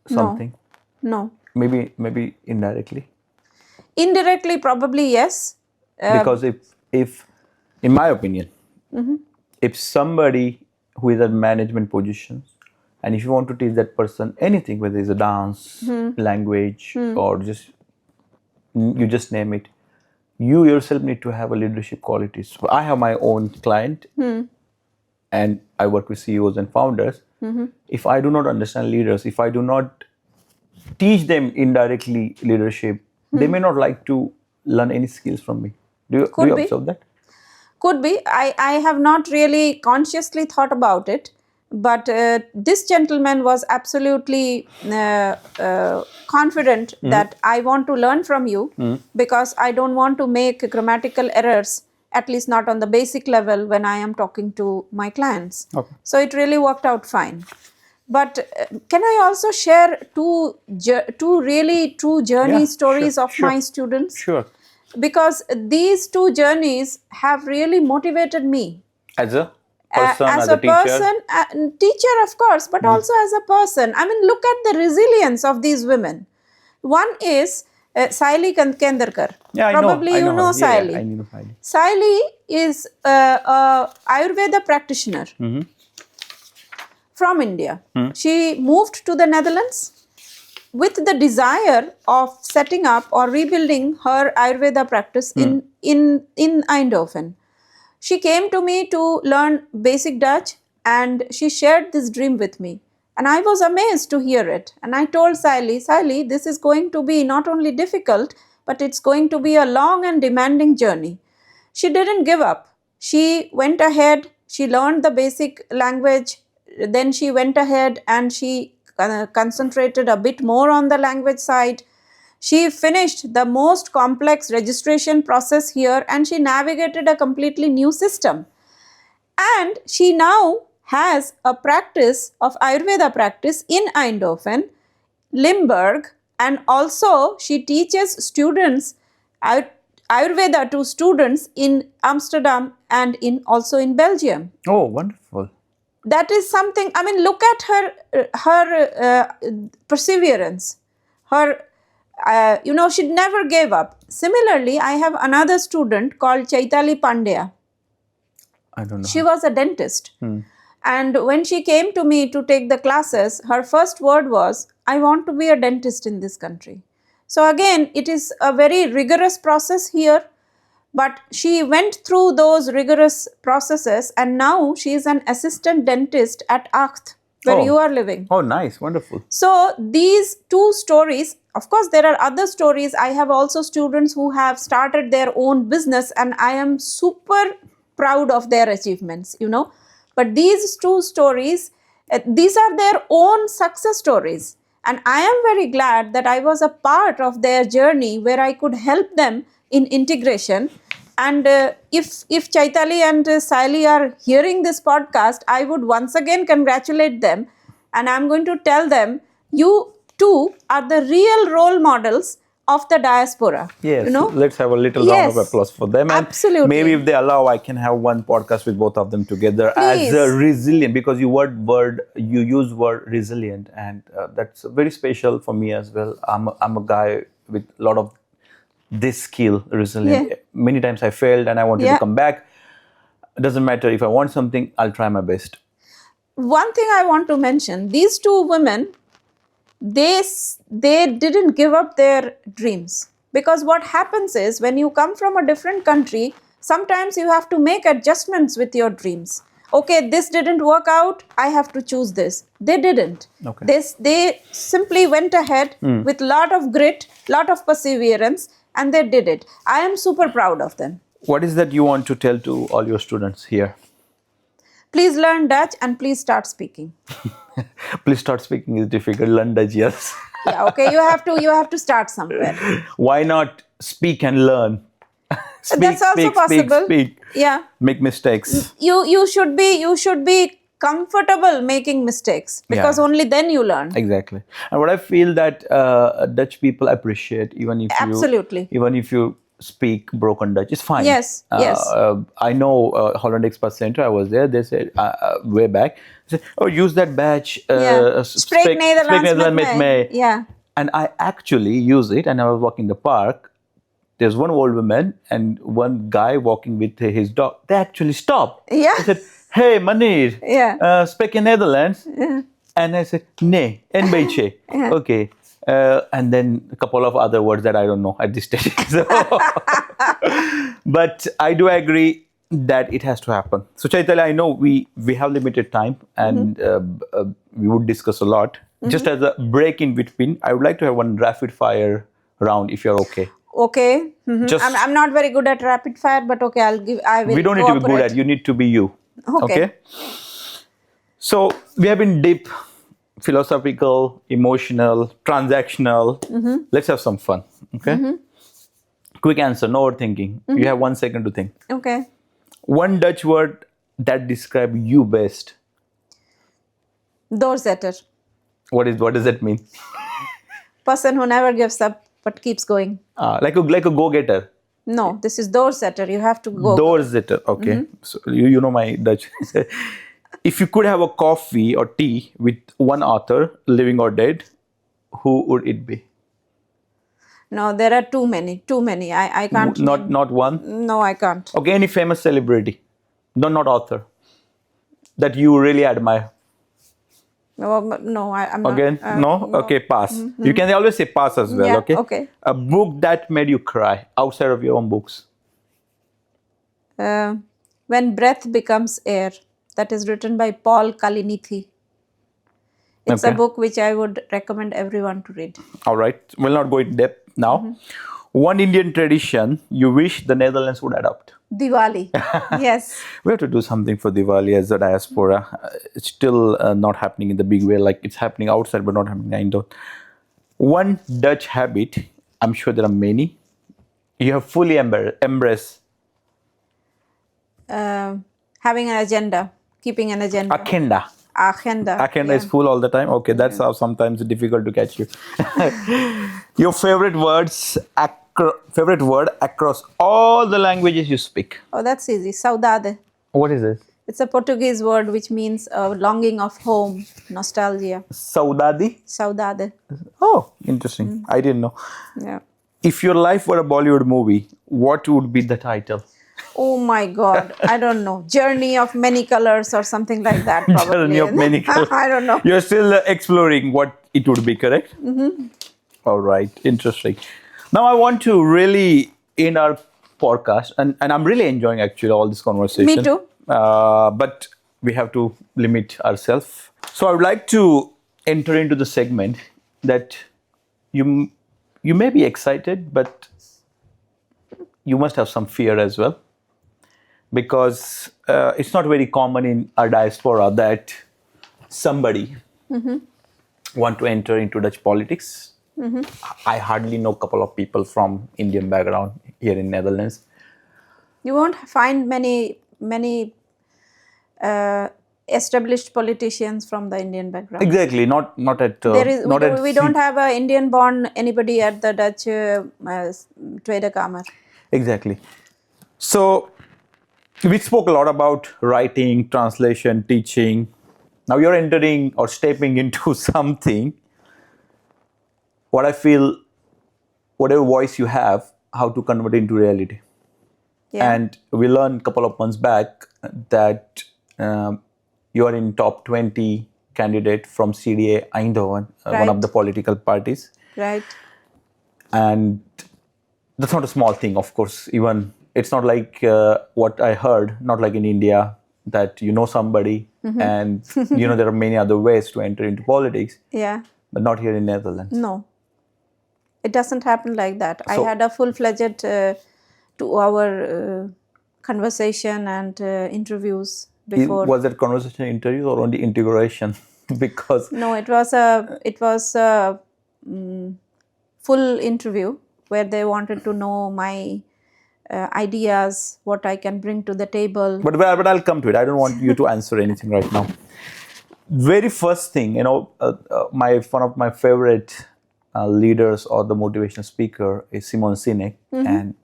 something? No. Maybe indirectly. Indirectly, probably yes. Because if in my opinion, if somebody who is at management positions, and if you want to teach that person anything, whether it's a dance, language, or you just name it, you yourself need to have a leadership qualities. So I have my own client, and I work with CEOs and founders. If I do not understand leaders, if I do not teach them indirectly leadership, they may not like to learn any skills from me. Do you observe that? Could be. I have not really consciously thought about it, but this gentleman was absolutely confident that I want to learn from you because I don't want to make grammatical errors, at least not on the basic level when I am talking to my clients. Okay. So it really worked out fine. But can I also share two really true journey stories of my students? Sure. Because these 2 journeys have really motivated me. As a person, as a teacher? Teacher, of course, but also as a person. I mean, look at the resilience of these women. One is Chaitali Kendarkar. Yeah, Probably you know Chaitali. Yeah, I know Chaitali. Chaitali is a Ayurveda practitioner from India. She moved to the Netherlands with the desire of setting up or rebuilding her Ayurveda practice in Eindhoven. She came to me to learn basic Dutch, and she shared this dream with me. And I was amazed to hear it. And I told Chaitali, this is going to be not only difficult, but it's going to be a long and demanding journey. She didn't give up. She went ahead, she learned the basic language, then she went ahead and she concentrated a bit more on the language side. She finished the most complex registration process here, and she navigated a completely new system. And she now has a practice of Ayurveda practice in Eindhoven, Limburg, and also she teaches students Ayurveda to students in Amsterdam and also in Belgium. Oh, wonderful. That is something, I mean, look at her perseverance. Her, she never gave up. Similarly, I have another student called Chaitali Pandya. I don't know. She was a dentist. And when she came to me to take the classes, her first word was, I want to be a dentist in this country. So again, it is a very rigorous process here, but she went through those rigorous processes and now she is an assistant dentist at Acht, where you are living. Oh, nice. Wonderful. So these two stories, of course, there are other stories. I have also students who have started their own business and I am super proud of their achievements, But these two stories, these are their own success stories. And I am very glad that I was a part of their journey where I could help them in integration. And if Chaitali and Sally are hearing this podcast, I would once again congratulate them. And I'm going to tell them, you two are the real role models of the diaspora. Yes, let's have a little round of applause for them. And absolutely. Maybe if they allow, I can have one podcast with both of them together. Please. As a resilient, because you use word resilient, and that's very special for me as well. I'm a guy with a lot of this skill, resilient. Yeah. Many times I failed and I wanted to come back. It doesn't matter. If I want something, I'll try my best. One thing I want to mention, these two women, they didn't give up their dreams. Because what happens is, when you come from a different country, sometimes you have to make adjustments with your dreams. Okay, this didn't work out, I have to choose this. They didn't. Okay. They simply went ahead with lot of grit, lot of perseverance, and they did it. I am super proud of them. What is that you want to tell to all your students here? Please learn Dutch and please start speaking. Please start speaking is difficult. Learn Dutch, yes. Yeah, okay, you have to start somewhere. Why not speak and learn? That's also possible. Speak. Yeah. Make mistakes. You should be comfortable making mistakes, because only then you learn. Exactly. And what I feel that Dutch people appreciate, even if you speak broken Dutch, it's fine. Yes. I know Holland Expat Center. I was there. They said way back. They said, "Oh, use that badge. Spreek Nederlands met mij." Yeah. And I actually use it. And I was walking the park. There's one old woman and one guy walking with his dog. They actually stopped. Yeah. They said, "Hey, meneer, spreek je Nederlands?" Yeah. And I said, "Nee, een beetje." Okay. And then a couple of other words that I don't know at this stage. So, but I do agree that it has to happen. So Chaitali, I know we have limited time and we would discuss a lot. Just as a break in between, I would like to have one rapid fire round if you're okay. Okay. I'm not very good at rapid fire, but okay, I will. We don't need to be good at. You need to be you. Okay. So we have been deep, philosophical, emotional, transactional. Let's have some fun. Okay. Quick answer, no overthinking. You have 1 second to think. Okay. One Dutch word that describes you best. Doorzetter. What does that mean? Person who never gives up but keeps going. Like a go-getter. No, this is doorzetter. You have to go. Doorzetter. Okay. So you know my Dutch. If you could have a coffee or tea with one author, living or dead, who would it be? No, there are too many. I can't. Not one? No, I can't. Okay, any famous celebrity? No, not author. That you really admire. No, I'm not. Again? No? Okay, pass. You can always say pass as well, Yeah, okay? okay. A book that made you cry outside of your own books. When Breath Becomes Air. That is written by Paul Kalinithi. It's a book which I would recommend everyone to read. All right. We'll not go in depth now. One Indian tradition you wish the Netherlands would adopt. Diwali. Yes. We have to do something for Diwali as a diaspora. It's still not happening in the big way. Like it's happening outside, but not happening in Eindhoven. One Dutch habit, I'm sure there are many, you have fully embraced. Having an agenda. Keeping an agenda. Agenda is full all the time. Okay, that's how sometimes it's difficult to catch you. Your favorite word across all the languages you speak. Oh, that's easy. Saudade. What is this? It's a Portuguese word which means longing of home, nostalgia. Saudade. Oh, interesting. I didn't know. Yeah. If your life were a Bollywood movie, what would be the title? Oh my God, I don't know. Journey of Many Colors or something like that, probably. Journey of Many Colors. I don't know. You're still exploring what it would be, correct? All right, interesting. Now I want to really in our podcast, and I'm really enjoying actually all this conversation. Me too. But we have to limit ourselves. So I would like to enter into the segment that you may be excited, but you must have some fear as well, because it's not very common in our diaspora that somebody want to enter into Dutch politics. I hardly know a couple of people from Indian background here in Netherlands. You won't find many established politicians from the Indian background. Exactly, not at There is not at we don't have an Indian born anybody at the Dutch Tweede Kamer. Exactly. So we spoke a lot about writing, translation, teaching. Now you're entering or stepping into something. What I feel, whatever voice you have, how to convert it into reality. Yeah. And we learned a couple of months back that you are in top 20 candidate from CDA Eindhoven, one of the political parties. Right. And that's not a small thing, of course. Even it's not like what I heard, not like in India, that you know somebody and there are many other ways to enter into politics. Yeah. But not here in Netherlands. No. It doesn't happen like that. I had a full-fledged 2-hour conversation and interviews before. Was that conversation interviews or only integration? Because No, it was a full interview where they wanted to know my ideas, what I can bring to the table. But I'll come to it. I don't want you to answer anything right now. Very first thing, one of my favorite leaders or the motivational speaker is Simon Sinek, and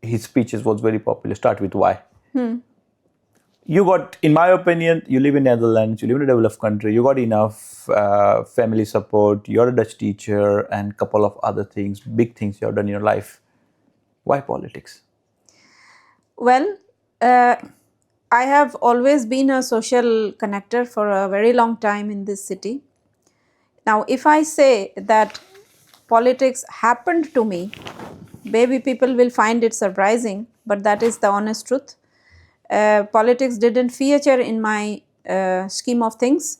his speeches was very popular. Start with why. You got, in my opinion, you live in Netherlands, you live in a developed country, you got enough family support, you're a Dutch teacher, and a couple of other things, big things you have done in your life. Why politics? Well, I have always been a social connector for a very long time in this city. Now, if I say that politics happened to me, maybe people will find it surprising, but that is the honest truth. Politics didn't feature in my scheme of things,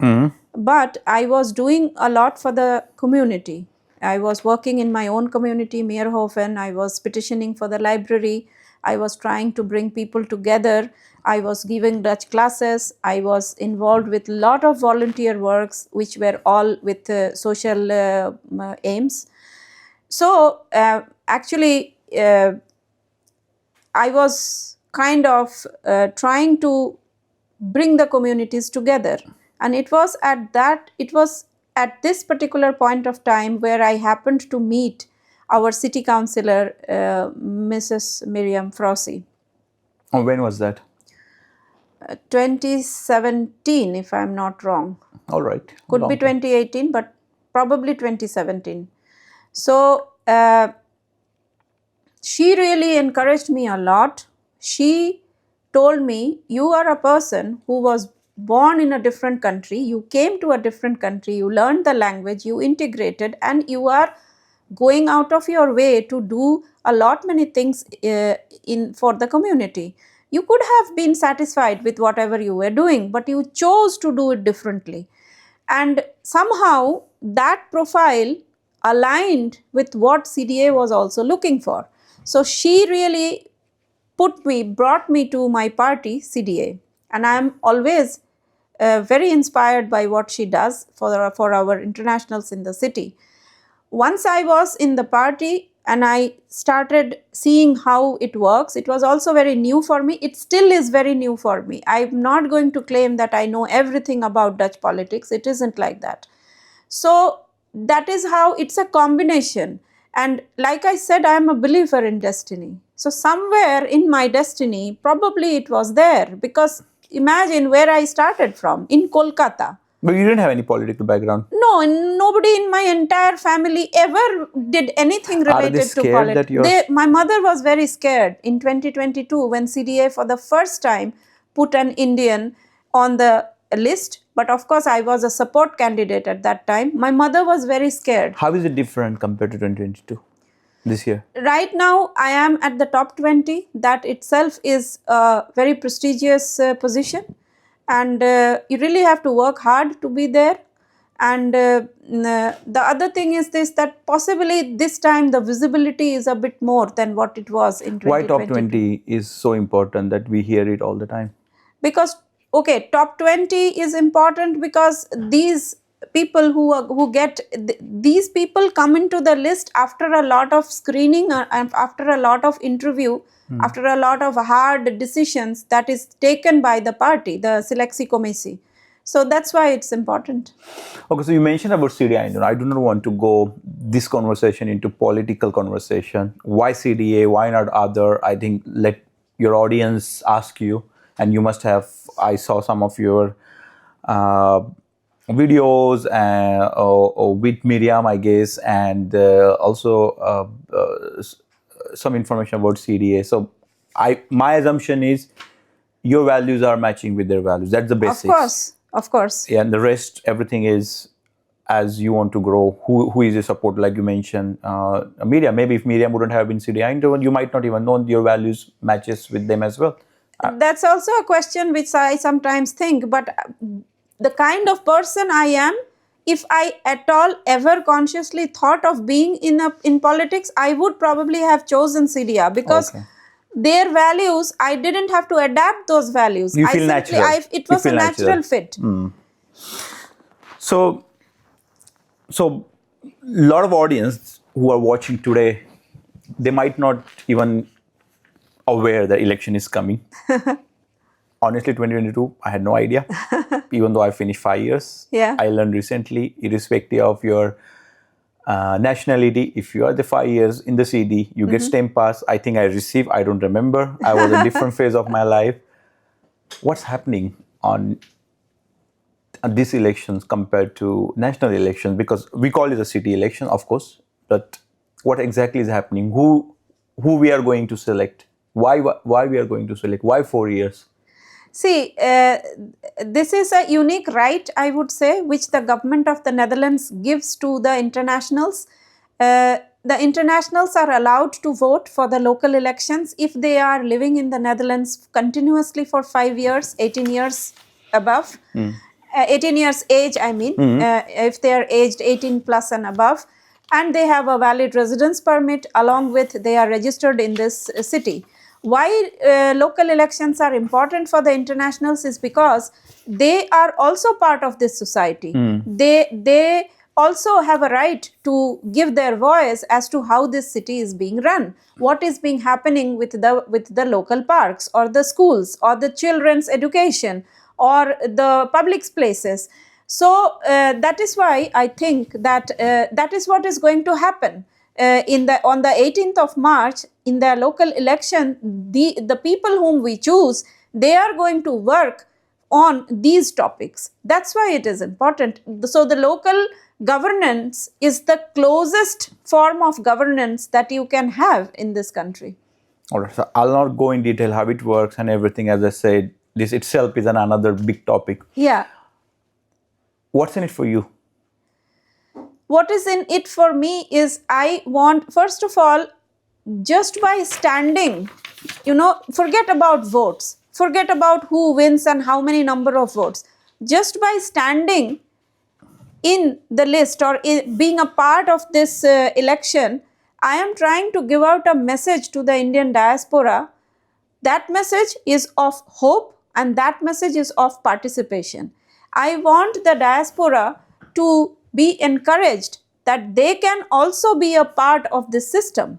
but I was doing a lot for the community. I was working in my own community, Eindhoven. I was petitioning for the library. I was trying to bring people together. I was giving Dutch classes. I was involved with a lot of volunteer works, which were all with social aims. So actually, I was kind of trying to bring the communities together. And it was at this particular point of time where I happened to meet our city councillor, Mrs. Miriam Frossi. Oh, when was that? 2017, if I'm not wrong. All right. Could be 2018, but probably 2017. So she really encouraged me a lot. She told me, you are a person who was born in a different country, you came to a different country, you learned the language, you integrated, and you are going out of your way to do a lot many things for the community. You could have been satisfied with whatever you were doing, but you chose to do it differently. And somehow that profile aligned with what CDA was also looking for. So she really brought me to my party, CDA. And I am always very inspired by what she does for our internationals in the city. Once I was in the party and I started seeing how it works, it was also very new for me. It still is very new for me. I'm not going to claim that I know everything about Dutch politics. It isn't like that. So that is how it's a combination. And like I said, I'm a believer in destiny. So somewhere in my destiny, probably it was there, because imagine where I started from, in Kolkata. But you didn't have any political background? No, nobody in my entire family ever did anything related to politics. My mother was very scared in 2022 when CDA for the first time put an Indian on the list, But of course, I was a support candidate at that time. My mother was very scared. How is it different compared to 2022 this year? Right now, I am at the top 20. That itself is a very prestigious position. And you really have to work hard to be there. And the other thing is this, that possibly this time the visibility is a bit more than what it was in 2022. Why top 20 is so important that we hear it all the time? Because, okay, top 20 is important because these people these people come into the list after a lot of screening and after a lot of interview, after a lot of hard decisions that is taken by the party, the Seleksi Komisi. So that's why it's important. Okay, so you mentioned about CDA. I do not want to go this conversation into political conversation. Why CDA? Why not other? I think let your audience ask you, and you must have. I saw some of your videos with Miriam, I guess, and also some information about CDA. So, my assumption is your values are matching with their values. That's the basics. Of course. Yeah, and the rest, everything is as you want to grow. Who is your support? Like you mentioned, Miriam. Maybe if Miriam wouldn't have been CDA Eindhoven, you might not even know your values matches with them as well. That's also a question which I sometimes think. But the kind of person I am, if I at all ever consciously thought of being in politics, I would probably have chosen CDA because. Okay. Their values, I didn't have to adapt those values. You feel natural. It was a natural fit. So, a lot of audience who are watching today, they might not even aware the election is coming. Honestly, 2022, I had no idea. Even though I finished 5 years, I learned recently, irrespective of your nationality, if you are the 5 years in the CD, you get stamp pass. I think I received, I don't remember. I was in a different phase of my life. What's happening on these elections compared to national elections? Because we call it a city election, of course, but what exactly is happening? Who we are going to select? Why we are going to select? Why 4 years? See, this is a unique right, I would say, which the government of the Netherlands gives to the internationals. The internationals are allowed to vote for the local elections if they are living in the Netherlands continuously for 5 years, 18 years above. 18 years age, I mean, if they are aged 18 plus and above. And they have a valid residence permit along with they are registered in this city. Why local elections are important for the internationals is because they are also part of this society. They also have a right to give their voice as to how this city is being run, what is being happening with the local parks or the schools or the children's education or the public places. So that is why I think that that is what is going to happen. On the 18th of March, in the local election, the people whom we choose, they are going to work on these topics. That's why it is important. So the local governance is the closest form of governance that you can have in this country. All right, so I'll not go in detail how it works and everything. As I said, this itself is another big topic. Yeah. What's in it for you? What is in it for me is I want, first of all, just by standing, forget about votes, forget about who wins and how many number of votes. Just by standing in the list or being a part of this election, I am trying to give out a message to the Indian diaspora. That message is of hope and that message is of participation. I want the diaspora to be encouraged that they can also be a part of this system.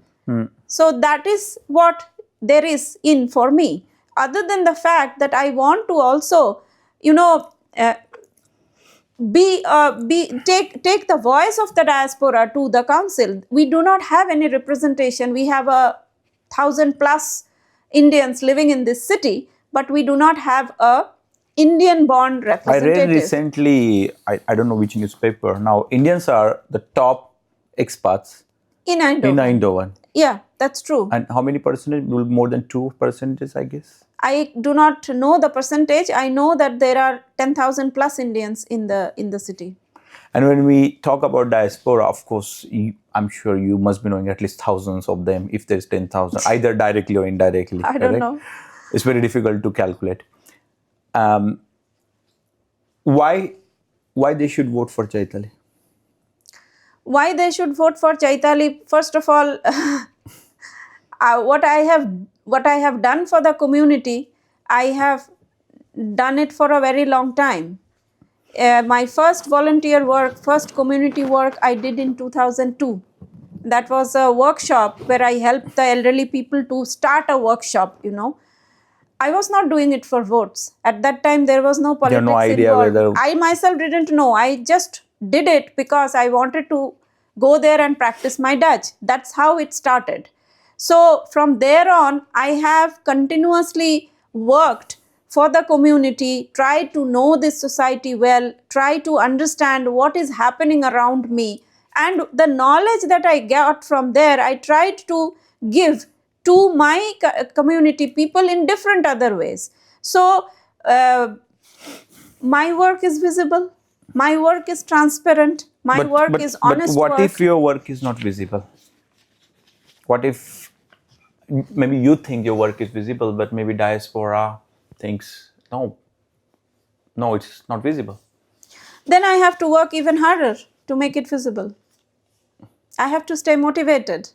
So that is what there is in for me. Other than the fact that I want to also, take the voice of the diaspora to the council. We do not have any representation. We have 1,000+ Indians living in this city, but we do not have a Indian-born representative. I read recently, I don't know which newspaper. Now, Indians are the top expats in Eindhoven. In Eindhoven. Yeah. that's true. And how many percentage? More than 2%, I guess. I do not know the percentage. I know that there are 10,000 plus Indians in the city. And when we talk about diaspora, of course, I'm sure you must be knowing at least thousands of them, if there's 10,000, either directly or indirectly. I don't know. It's very difficult to calculate. Why they should vote for Chaitali? Why they should vote for Chaitali? First of all, what I have done for the community, I have done it for a very long time. My first volunteer work, first community work I did in 2002. That was a workshop where I helped the elderly people to start a workshop, I was not doing it for votes. At that time, there was no politics no idea involved. whether... I myself didn't know. I just did it because I wanted to go there and practice my Dutch. That's how it started. So from there on, I have continuously worked for the community, try to know this society well, try to understand what is happening around me. And the knowledge that I got from there, I tried to give to my community people in different other ways. So my work is visible, my work is transparent, my work is honest But what work. if your work is not visible? What if maybe you think your work is visible, but maybe diaspora thinks, no, it's not visible? Then I have to work even harder to make it visible. I have to stay motivated.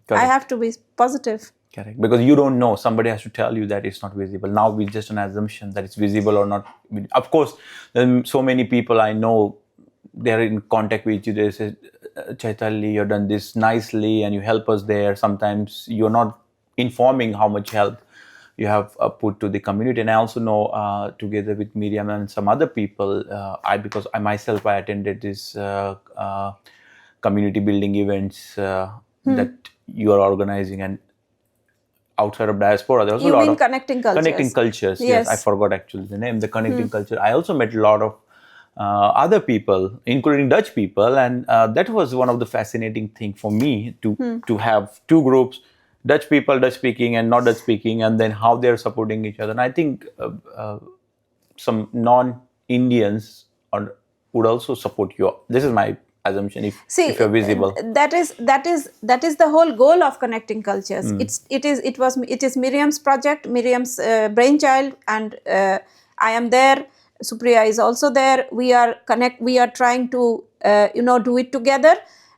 Correct. I have to be positive. Correct. Because you don't know. Somebody has to tell you that it's not visible. Now it's just an assumption that it's visible or not. Of course, so many people I know, they're in contact with you. They say, Chaitali, you've done this nicely and you help us there. Sometimes you're not informing how much help you have put to the community. And I also know, together with Miriam and some other people, because I myself attended this community building events that you are organizing, and outside of diaspora, there was a lot of connecting cultures. Connecting cultures. Yes, I forgot actually the name. The connecting culture. I also met a lot of other people, including Dutch people, and that was one of the fascinating things for me to have two groups, Dutch people, Dutch speaking and not Dutch speaking, and then how they're supporting each other. And I think some non-Indians would also support you. This is my assumption. If you're visible, that is the whole goal of connecting cultures. It is Miriam's project, Miriam's brainchild, and I am there. Supriya is also there. We are trying to do it together.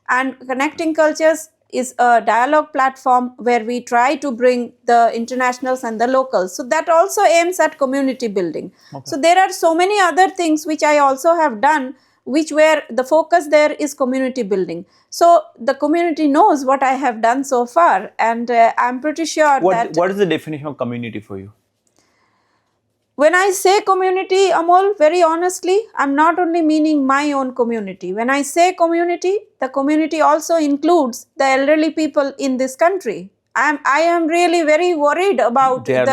And Connecting Cultures is a dialogue platform where we try to bring the internationals and the locals. So that also aims at community building. Okay. So there are so many other things which I also have done, where the focus there is community building. So the community knows what I have done so far, and I'm pretty sure that... What is the definition of community for you? When I say community, Amol, very honestly, I'm not only meaning my own community. When I say community, the community also includes the elderly people in this country. I am really very worried about their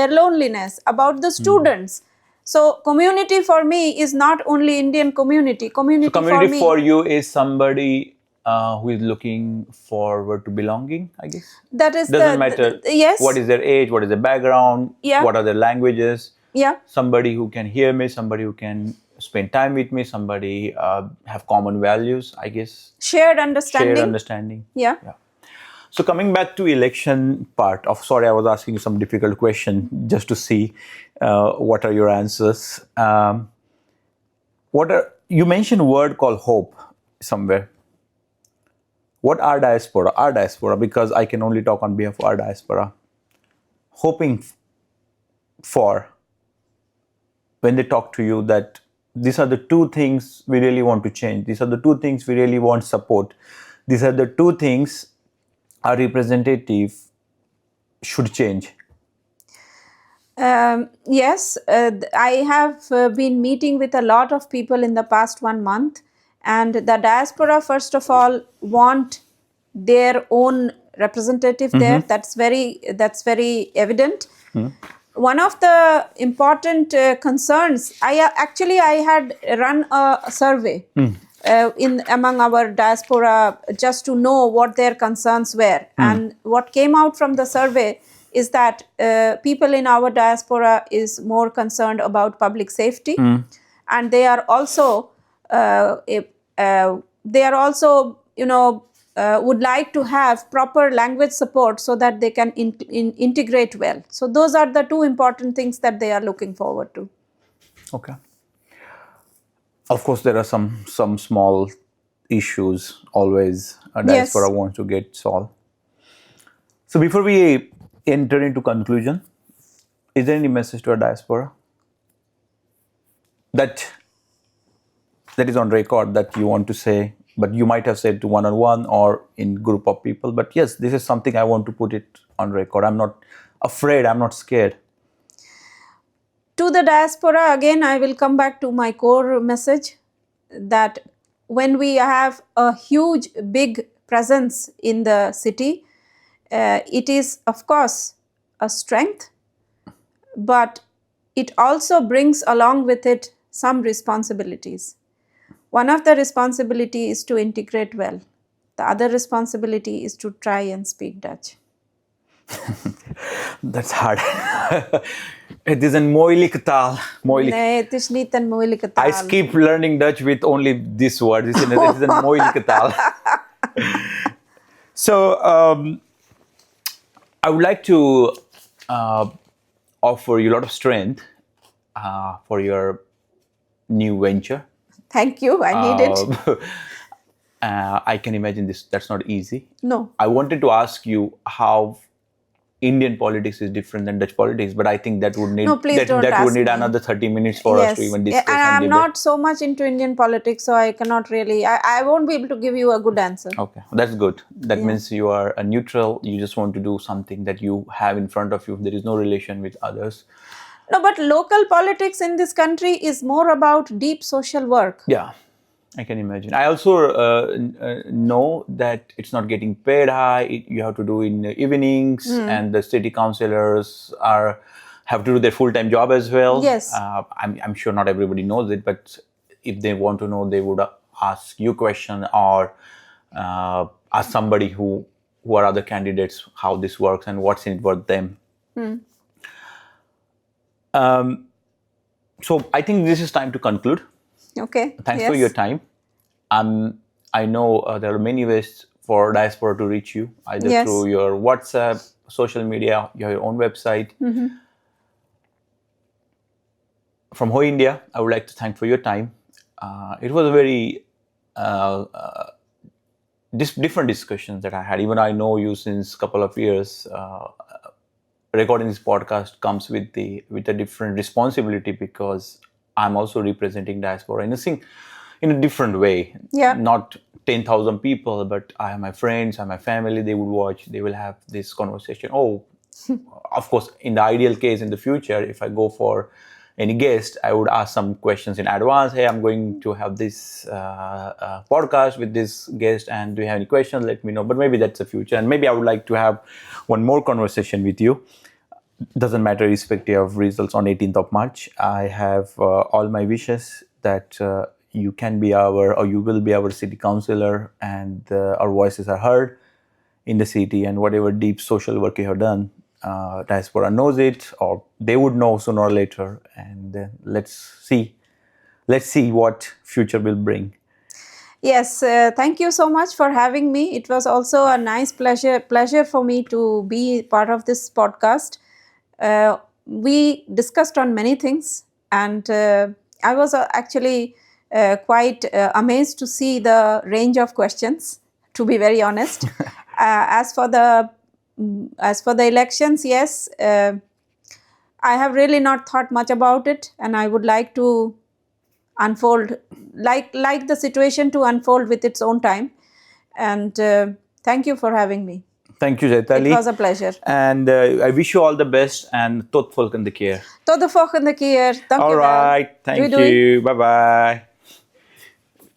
loneliness, about the students. So community for me is not only Indian community. Community for you is somebody who is looking forward to belonging, I guess. That is doesn't matter. Yes. What is their age? What is their background? Yeah. What are their languages? Yeah. Somebody who can hear me. Somebody who can spend time with me. Somebody have common values, I guess. Shared understanding. Yeah. So coming back to election part of, sorry, I was asking you some difficult question just to see what are your answers. You mentioned a word called hope somewhere. What are diaspora? Our diaspora, because I can only talk on behalf of our diaspora. Hoping for, when they talk to you, that these are the two things we really want to change. These are the two things we really want support. These are the two things our representative should change. Yes, I have been meeting with a lot of people in the past 1 month. And the diaspora, first of all, want their own representative there. That's very evident. One of the important concerns, I had run a survey among our diaspora, just to know what their concerns were. And what came out from the survey is that people in our diaspora is more concerned about public safety, and they are also would like to have proper language support so that they can integrate well. So those are the two important things that they are looking forward to. Okay. Of course, there are some small issues always a diaspora wants to get solved. So before we enter into conclusion, is there any message to a diaspora that is on record that you want to say, but you might have said to one-on-one or in group of people, but yes, this is something I want to put it on record. I'm not afraid, I'm not scared. To the diaspora, again, I will come back to my core message that when we have a huge, big presence in the city, it is, of course, a strength, but it also brings along with it some responsibilities. One of the responsibility is to integrate well. The other responsibility is to try and speak Dutch. That's hard. Het is een moeilijke taal. Nee, het is niet een moeilijke taal. I skip learning Dutch with only this word. Het is een moeilijke taal. So, I would like to offer you a lot of strength for your new venture. Thank you. I need it. I can imagine that's not easy. No. I wanted to ask you how Indian politics is different than Dutch politics, but I think that would need another 30 minutes for us to even discuss. And I'm not so much into Indian politics, so I cannot really, I won't be able to give you a good answer. Okay, that's good. That means you are a neutral, you just want to do something that you have in front of you. There is no relation with others. No, but local politics in this country is more about deep social work. Yeah, I can imagine. I also know that it's not getting paid high. You have to do in evenings, and the city councillors have to do their full-time job as well. Yes. I'm sure not everybody knows it, but if they want to know, they would ask you question or ask somebody who are other candidates how this works and what's in it for them. So I think this is time to conclude. Okay. Thanks for your time. I know there are many ways for diaspora to reach you, either through your WhatsApp, social media, your own website. From HOI India, I would like to thank for your time. It was a very different discussions that I had. Even I know you since a couple of years. Recording this podcast comes with a different responsibility because I'm also representing diaspora in a different way. Yeah. Not 10,000 people, but I have my friends, I have my family. They would watch. They will have this conversation. Oh, of course, in the ideal case in the future, if I go for any guest, I would ask some questions in advance. Hey, I'm going to have this podcast with this guest, and do you have any questions? Let me know. But maybe that's the future, and maybe I would like to have one more conversation with you. Doesn't matter, irrespective of results on 18th of March. I have all my wishes that you can be you will be our city councillor, and our voices are heard in the city, and whatever deep social work you have done, diaspora knows it, or they would know sooner or later, and let's see what future will bring. Yes, thank you so much for having me. It was also a nice pleasure for me to be part of this podcast. We discussed on many things, and I was actually quite amazed to see the range of questions, to be very honest. As for the elections, yes, I have really not thought much about it, and I would like to unfold, like the situation to unfold with its own time. And thank you for having me. Thank you, Chaitali. It was a pleasure. And I wish you all the best, and tot volgende keer. Tot de volgende keer. Dank je wel. All right. Thank you. Bye-bye.